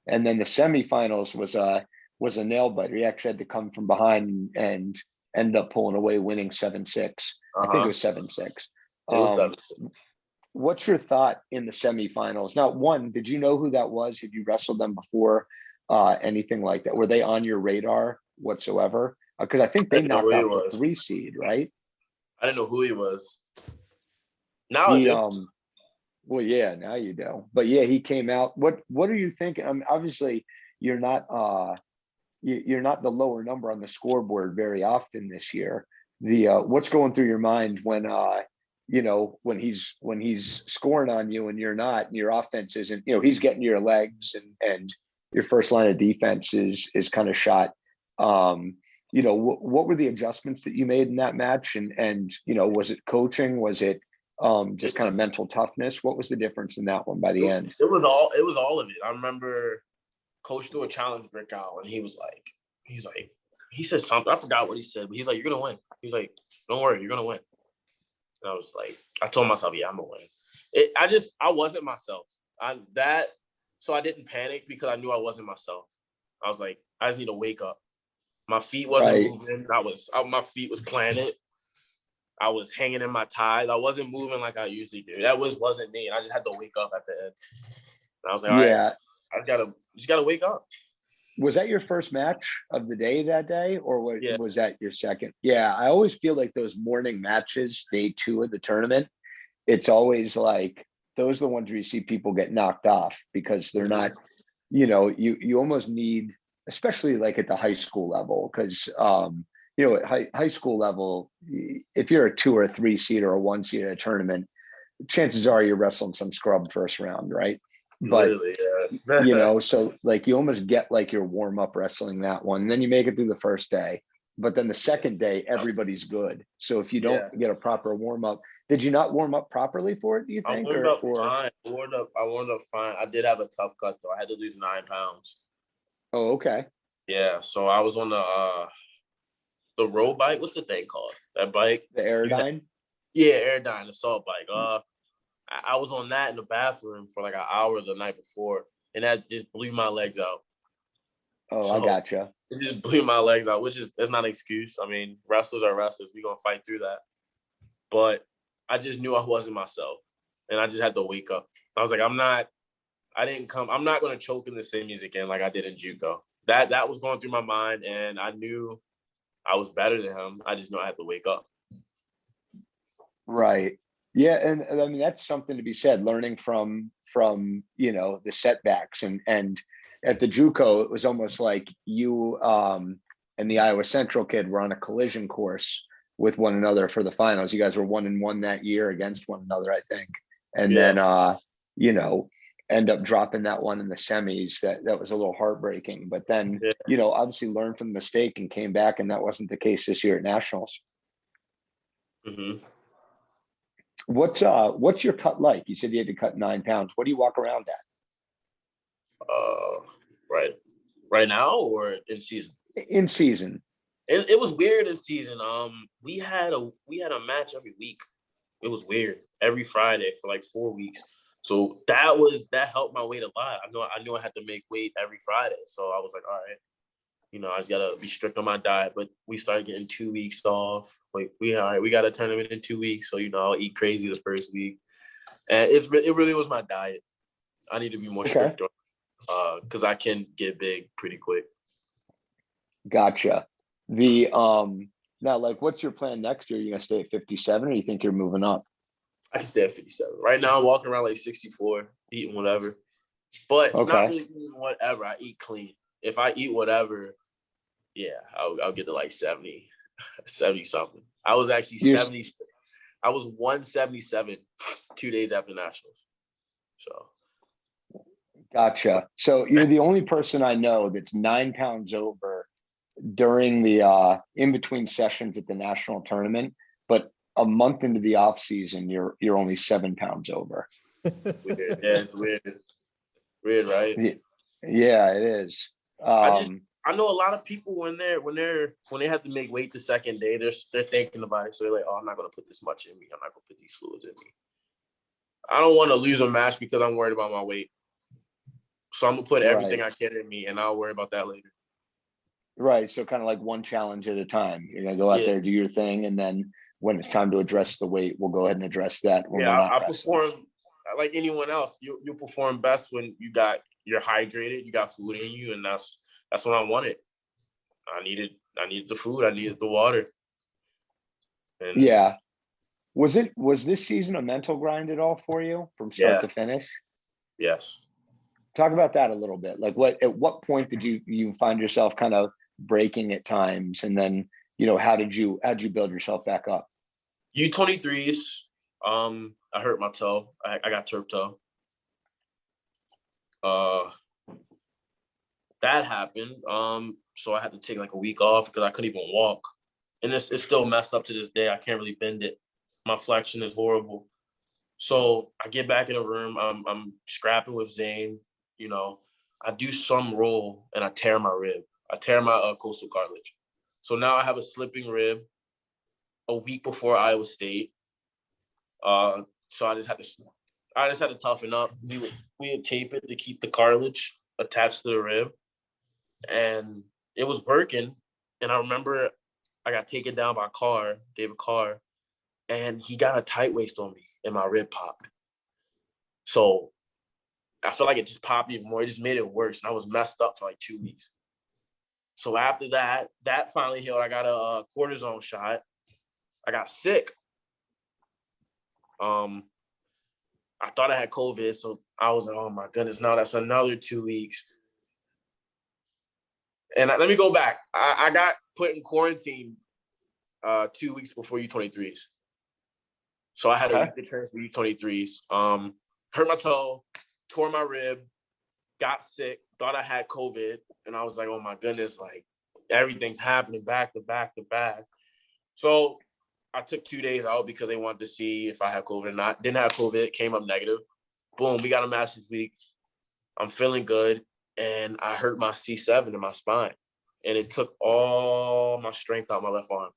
And then the semifinals was a nail biter. He actually had to come from behind and end up pulling away, winning 7-6. I think it was 7-6. What's your thought in the semifinals? Now, one, did you know who that was? Have you wrestled them before? Anything like that? Were they on your radar whatsoever? Because I think they knocked out the 3 seed, right? I didn't know who he was. Now I do. Well, yeah, now you do. But yeah, he came out. What are you thinking? I mean, obviously, you're not the lower number on the scoreboard very often this year. What's going through your mind when when he's scoring on you and you're not, and your offense isn't, he's getting your legs and your first line of defense is kind of shot. What were the adjustments that you made in that match? And was it coaching? Was it just kind of mental toughness? What was the difference in that one by the end? It was all of it. I remember Coach threw a challenge brick out, and he said something. I forgot what he said, but he's like, "You're gonna win." He's like, "Don't worry, you're gonna win." And I was like, I told myself, "Yeah, I'm gonna win." I wasn't myself. So I didn't panic because I knew I wasn't myself. I was like, I just need to wake up. My feet wasn't moving. My feet was planted. I was hanging in my ties. I wasn't moving like I usually do. That wasn't me. And I just had to wake up at the end. And I was like, all right, I just gotta wake up. Was that your first match of the day that day, or was that your second? Yeah, I always feel like those morning matches, day 2 of the tournament, it's always like those are the ones where you see people get knocked off because they're not, you almost need, especially like at the high school level, because at high school level, if you're a 2 or a 3 seed or a 1 seed in a tournament, chances are you're wrestling some scrub first round, right? But so like you almost get like your warm up wrestling that one, and then you make it through the first day. But then the second day, everybody's good. So if you don't get a proper warm up, did you not warm up properly for it? Do you think? I warmed up fine. I warmed up fine. I did have a tough cut though. I had to lose 9 pounds. Oh, okay. Yeah. So I was on the the road bike. What's the thing called? That bike? The Aerodyne? Yeah, Aerodyne, the salt bike. I was on that in the bathroom for like an hour the night before, and that just blew my legs out. Oh, I gotcha. It just blew my legs out, that's not an excuse. I mean, wrestlers are wrestlers. We're gonna fight through that. But I just knew I wasn't myself, and I just had to wake up. I was like, I'm not gonna choke in the semis again like I did in JUCO. That was going through my mind, and I knew I was better than him. I just knew I had to wake up. Right. Yeah, and I mean that's something to be said. Learning from the setbacks and at the JUCO, it was almost like you and the Iowa Central kid were on a collision course with one another for the finals. You guys were 1-1 that year against one another, I think, and then end up dropping that one in the semis. That was a little heartbreaking, but then obviously learned from the mistake and came back, and that wasn't the case this year at nationals. Mm-hmm. What's your cut like? You said you had to cut 9 pounds. What do you walk around at? Right now or in season? In season. It was weird in season. We had a match every week. It was weird. Every Friday for like 4 weeks. So that helped my weight a lot. I knew I had to make weight every Friday. So I was like, all right, I just gotta be strict on my diet. But we started getting 2 weeks off. Like we got a tournament in 2 weeks. So I'll eat crazy the first week. And it really was my diet. I need to be more strict on because I can get big pretty quick. Gotcha. The now, like, what's your plan next year? Are you gonna stay at 57, or you think you're moving up? I can stay at 57. Right now, I'm walking around like 64, eating whatever, but not really eating whatever. I eat clean. If I eat whatever, I'll get to like 70 something. I was actually 70. I was 177 2 days after nationals. So. Gotcha. So you're the only person I know that's 9 pounds over during the in between sessions at the national tournament, but a month into the off season, you're only 7 pounds over. Weird. Yeah, it's weird. Weird, right? Yeah, it is. I know a lot of people when they have to make weight the second day, they're thinking about it. So they're like, oh, I'm not gonna put this much in me. I'm not gonna put these fluids in me. I don't want to lose a match because I'm worried about my weight. So I'm gonna put everything I can in me, and I'll worry about that later. Right. So kind of like one challenge at a time. You're gonna go out there, do your thing, and then when it's time to address the weight, we'll go ahead and address that. I perform like anyone else. You'll perform best when you're hydrated, you got food in you, and that's what I wanted. I needed the food, I needed the water. And Was this season a mental grind at all for you from start to finish? Yes. Talk about that a little bit. Like at what point did you find yourself kind of breaking at times, and then how'd you build yourself back up? U23s, I hurt my toe. I got turf toe. That happened. So I had to take like a week off because I couldn't even walk, and it's still messed up to this day. I can't really bend it. My flexion is horrible. So I get back in the room. I'm scrapping with Zane. I do some roll and I tear my rib. I tear my coastal cartilage. So now I have a slipping rib a week before Iowa State. So I just had to toughen up. We would tape it to keep the cartilage attached to the rib, and it was working. And I remember I got taken down by David Carr, and he got a tight waist on me, and my rib popped. So I feel like it just popped even more. It just made it worse, and I was messed up for like 2 weeks. So after that finally healed. I got a cortisone shot. I got sick. I thought I had COVID, so I was like, oh my goodness, now that's another 2 weeks. And let me go back. I got put in quarantine 2 weeks before U23s. So I had a week to train for U23s. Hurt my toe, tore my rib, got sick, thought I had COVID, and I was like, oh my goodness, like everything's happening back to back to back. So I took 2 days out because they wanted to see if I had COVID or not. Didn't have COVID, came up negative. Boom, we got a match this week. I'm feeling good, and I hurt my C7 in my spine. And it took all all my strength out my left arm.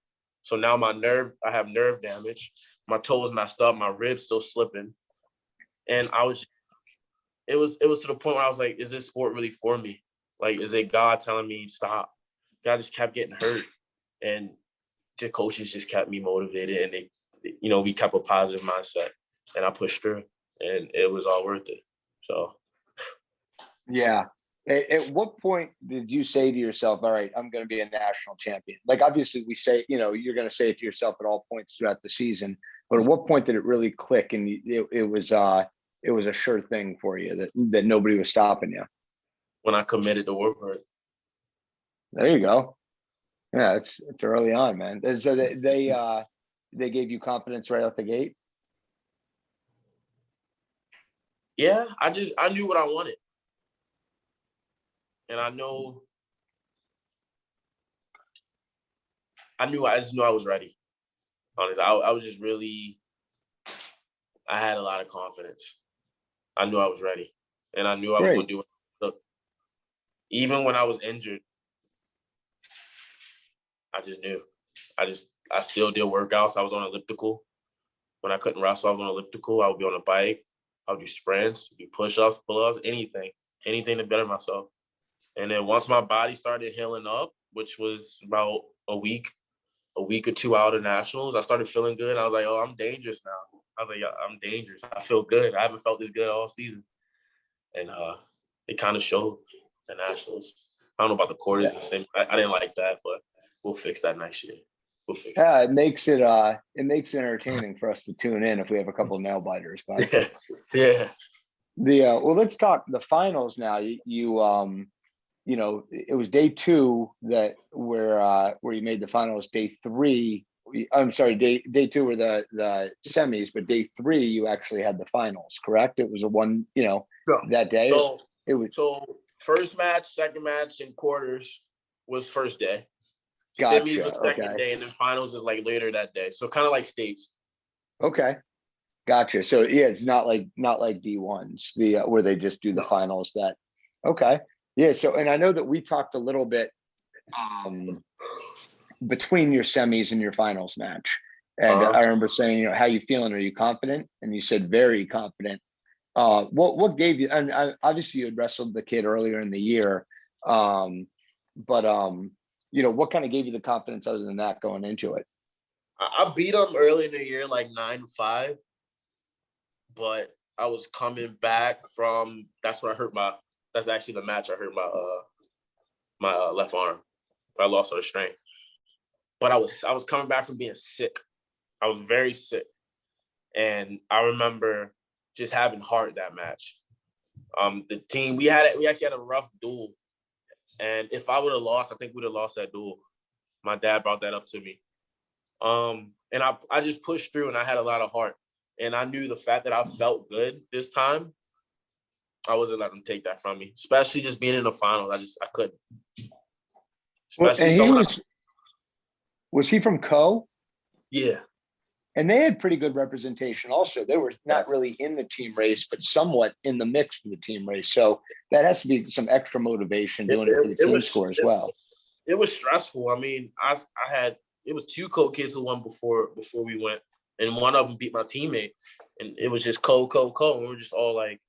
So now I have nerve damage. My toe is messed up. My ribs still slipping. And it was to the point where I was like, is this sport really for me? Like, is it God telling me stop? God just kept getting hurt. And the coaches just kept me motivated, and we kept a positive mindset, and I pushed through, and it was all worth it. So. Yeah. At what point did you say to yourself, all right, I'm going to be a national champion? Like, obviously we say, you're going to say it to yourself at all points throughout the season, but at what point did it really click and it was a sure thing for you that nobody was stopping you? When I committed to work for it. There you go. Yeah, it's early on, man. So they gave you confidence right out the gate? Yeah, I knew what I wanted. And I just knew I was ready. Honestly, I was just really, I had a lot of confidence. I knew I was ready, and I knew I was going to do it. Look, even when I was injured, I just knew. I still did workouts. I was on elliptical. When I couldn't wrestle, I was on elliptical. I would be on a bike. I would do sprints, do push-ups, pull-ups, anything to better myself. And then once my body started healing up, which was about a week or two out of nationals, I started feeling good. I was like, oh, I'm dangerous now. I was like, yeah, I'm dangerous. I feel good. I haven't felt this good all season. And it kind of showed the nationals. I don't know about the quarters and the same. I didn't like that, but we'll fix that next year. We'll fix that. It makes it entertaining for us to tune in if we have a couple of nail biters. But yeah. Well, let's talk the finals now. It was day 2 where you made the finals. Day 3, I'm sorry, day 2 were the semis, but day 3 you actually had the finals, correct? It was that day. So first match, second match, and quarters was first day. Gotcha. Semis was second day, and then finals is like later that day. So kind of like states. Okay. Gotcha. So yeah, it's not like D1s, where they just do the finals that. Okay. Yeah. So, and I know that we talked a little bit between your semis and your finals match. And I remember saying, how you feeling? Are you confident? And you said very confident. What gave you, and obviously you had wrestled the kid earlier in the year. But what kind of gave you the confidence other than that going into it? I beat him early in the year, like 9-5. But I was coming back from, that's actually the match I hurt my left arm. I lost all the strength. But I was coming back from being sick. I was very sick. And I remember just having heart that match. The team, we actually had a rough duel. And if I would have lost, I think we'd have lost that duel. My dad brought that up to me. And I just pushed through, and I had a lot of heart. And I knew the fact that I felt good this time, I wasn't letting them take that from me, especially just being in the final. I couldn't. Was he from Co? Yeah. And they had pretty good representation also. They were not really in the team race, but somewhat in the mix for the team race. So that has to be some extra motivation doing it for the team score as well. It was stressful. I mean, it was 2 Co kids who won before we went. And one of them beat my teammate, and it was just Co. And we were just all like,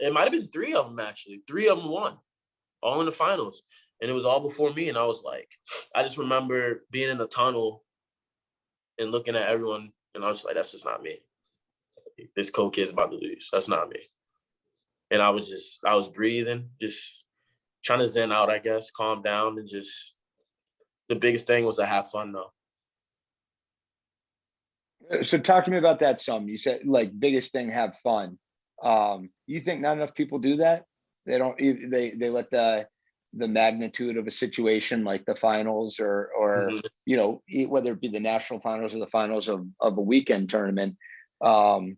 it might have been 3 of them actually. 3 of them won, all in the finals, and it was all before me. And I was like, I just remember being in the tunnel and looking at everyone, and I was like, that's just not me. This Co kid's about to lose. That's not me. And I was breathing, just trying to zen out, I guess, calm down, and just the biggest thing was to have fun though. So talk to me about that some. You said like biggest thing, have fun. You think not enough people do that? They don't. They let the magnitude of a situation like the finals or whether it be the national finals or the finals of a weekend tournament. Would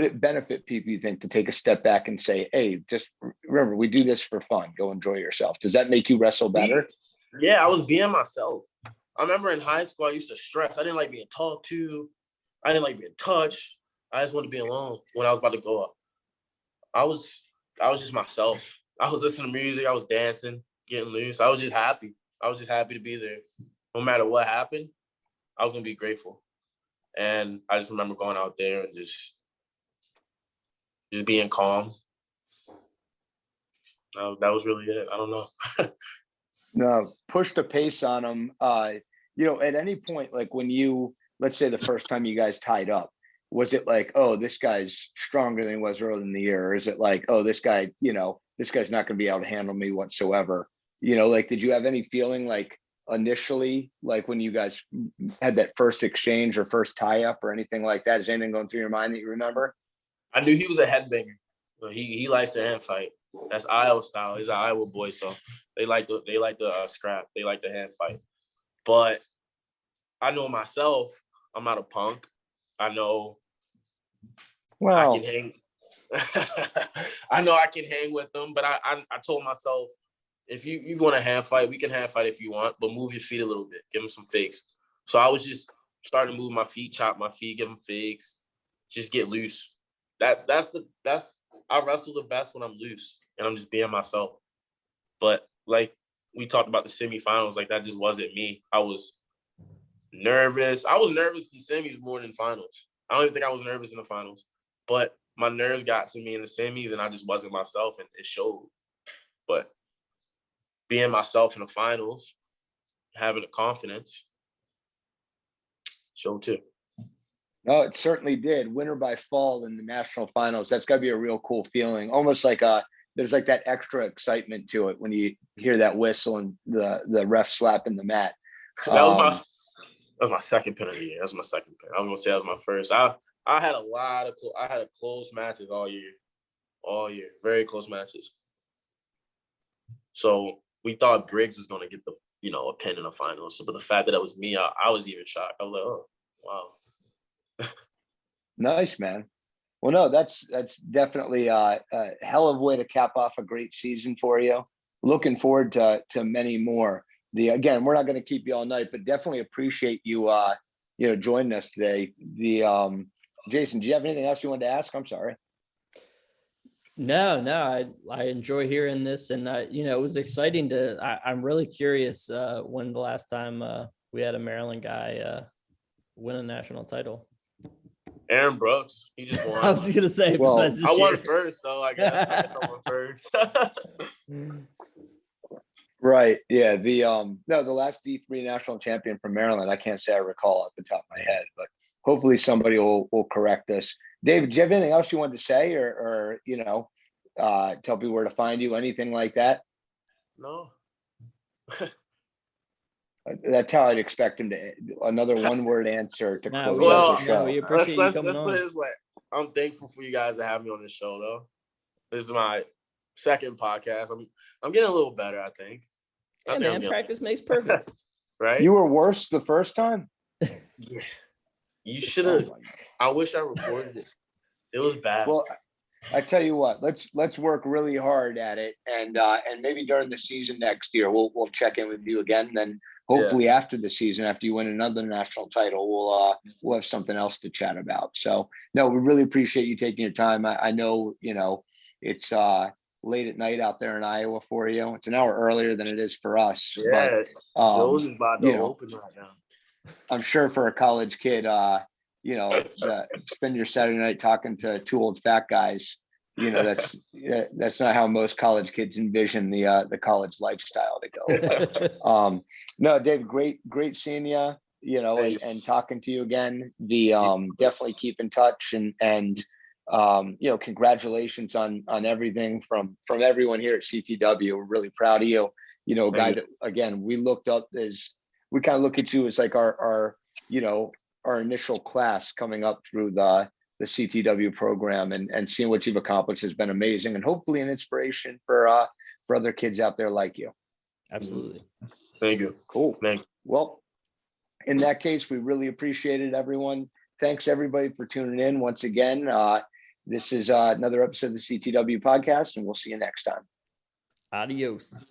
it benefit people, you think, to take a step back and say, hey, just remember, we do this for fun. Go enjoy yourself. Does that make you wrestle better? Yeah, I was being myself. I remember in high school, I used to stress. I didn't like being talked to. I didn't like being touched. I just wanted to be alone when I was about to go up. I was just myself. I was listening to music. I was dancing, getting loose. I was just happy. I was just happy to be there. No matter what happened, I was gonna be grateful. And I just remember going out there and just being calm. That was really it. I don't know. No, push the pace on them. At any point, like when let's say the first time you guys tied up, was it like, oh, this guy's stronger than he was early in the year? Or is it like, oh, this guy's not going to be able to handle me whatsoever? Like, did you have any feeling like initially, like when you guys had that first exchange or first tie up or anything like that? Is anything going through your mind that you remember? I knew he was a headbanger. He likes to hand fight. That's Iowa style. He's an Iowa boy, so they like the scrap. They like the hand fight. But I know myself, I'm not a punk. I know I can hang. I know I can hang with them, but I told myself, if you want to hand fight, we can hand fight if you want, but move your feet a little bit, give them some fakes. So I was just starting to move my feet, chop my feet, give them fakes, just get loose. That's I wrestle the best when I'm loose and I'm just being myself. But like we talked about the semifinals, like that just wasn't me. I was nervous. I was nervous in semis more than finals. I don't even think I was nervous in the finals, but my nerves got to me in the semis and I just wasn't myself and it showed. But being myself in the finals, having the confidence, showed too. No, it certainly did. Winner by fall in the national finals. That's got to be a real cool feeling. Almost like there's like that extra excitement to it when you hear that whistle and the ref slapping the mat. That was my second pin of the year. That was my second pin. I was gonna say that was my first. I had a close matches all year, very close matches. So we thought Briggs was gonna get a pin in the finals. So, but the fact that it was me, I was even shocked. I was like, oh wow. Nice, man. Well, no, that's definitely a hell of a way to cap off a great season for you. Looking forward to many more. Again, we're not going to keep you all night, but definitely appreciate you joining us today. Jason, do you have anything else you wanted to ask? I'm sorry. No, I enjoy hearing this, and it was exciting I'm really curious when the last time we had a Maryland guy win a national title. Aaron Brooks, he just won. I was gonna say, well, besides this I year. won first, though. I guess I won first. Right. Yeah. The last D3 national champion from Maryland, I can't say I recall off the top of my head, but hopefully somebody will correct us. David, do you have anything else you wanted to say or tell people where to find you, anything like that? No. That's how I'd expect him to another one-word answer to close well, out the show. we appreciate let's you coming put on. it this way. I'm thankful for you guys to have me on this show, though. This is my second podcast. I'm getting a little better, I think. Yeah, man, practice makes perfect. Right? You were worse the first time? Yeah. You should have. I wish I recorded it. It was bad. Well, I tell you what, let's work really hard at it, and maybe during the season next year we'll check in with you again. Then hopefully after the season, after you win another national title, we'll have something else to chat about. So no, we really appreciate you taking your time. I know it's late at night out there in Iowa for you. It's an hour earlier than it is for us. Yeah, but, Joe's is about to open right now. I'm sure for a college kid, spend your Saturday night talking to two old fat guys. That's not how most college kids envision the college lifestyle to go. But, no, Dave, great seeing you. And talking to you again. Definitely keep in touch and congratulations on everything from everyone here at CTW. We're really proud of you. A guy that again we looked up as. We kind of look at you as like our initial class coming up through the CTW program and seeing what you've accomplished has been amazing and hopefully an inspiration for other kids out there like you. Absolutely. Thank you. Cool. Thank you. Well, in that case, we really appreciate it, everyone. Thanks everybody for tuning in once again. This is another episode of the CTW podcast, and we'll see you next time. Adios.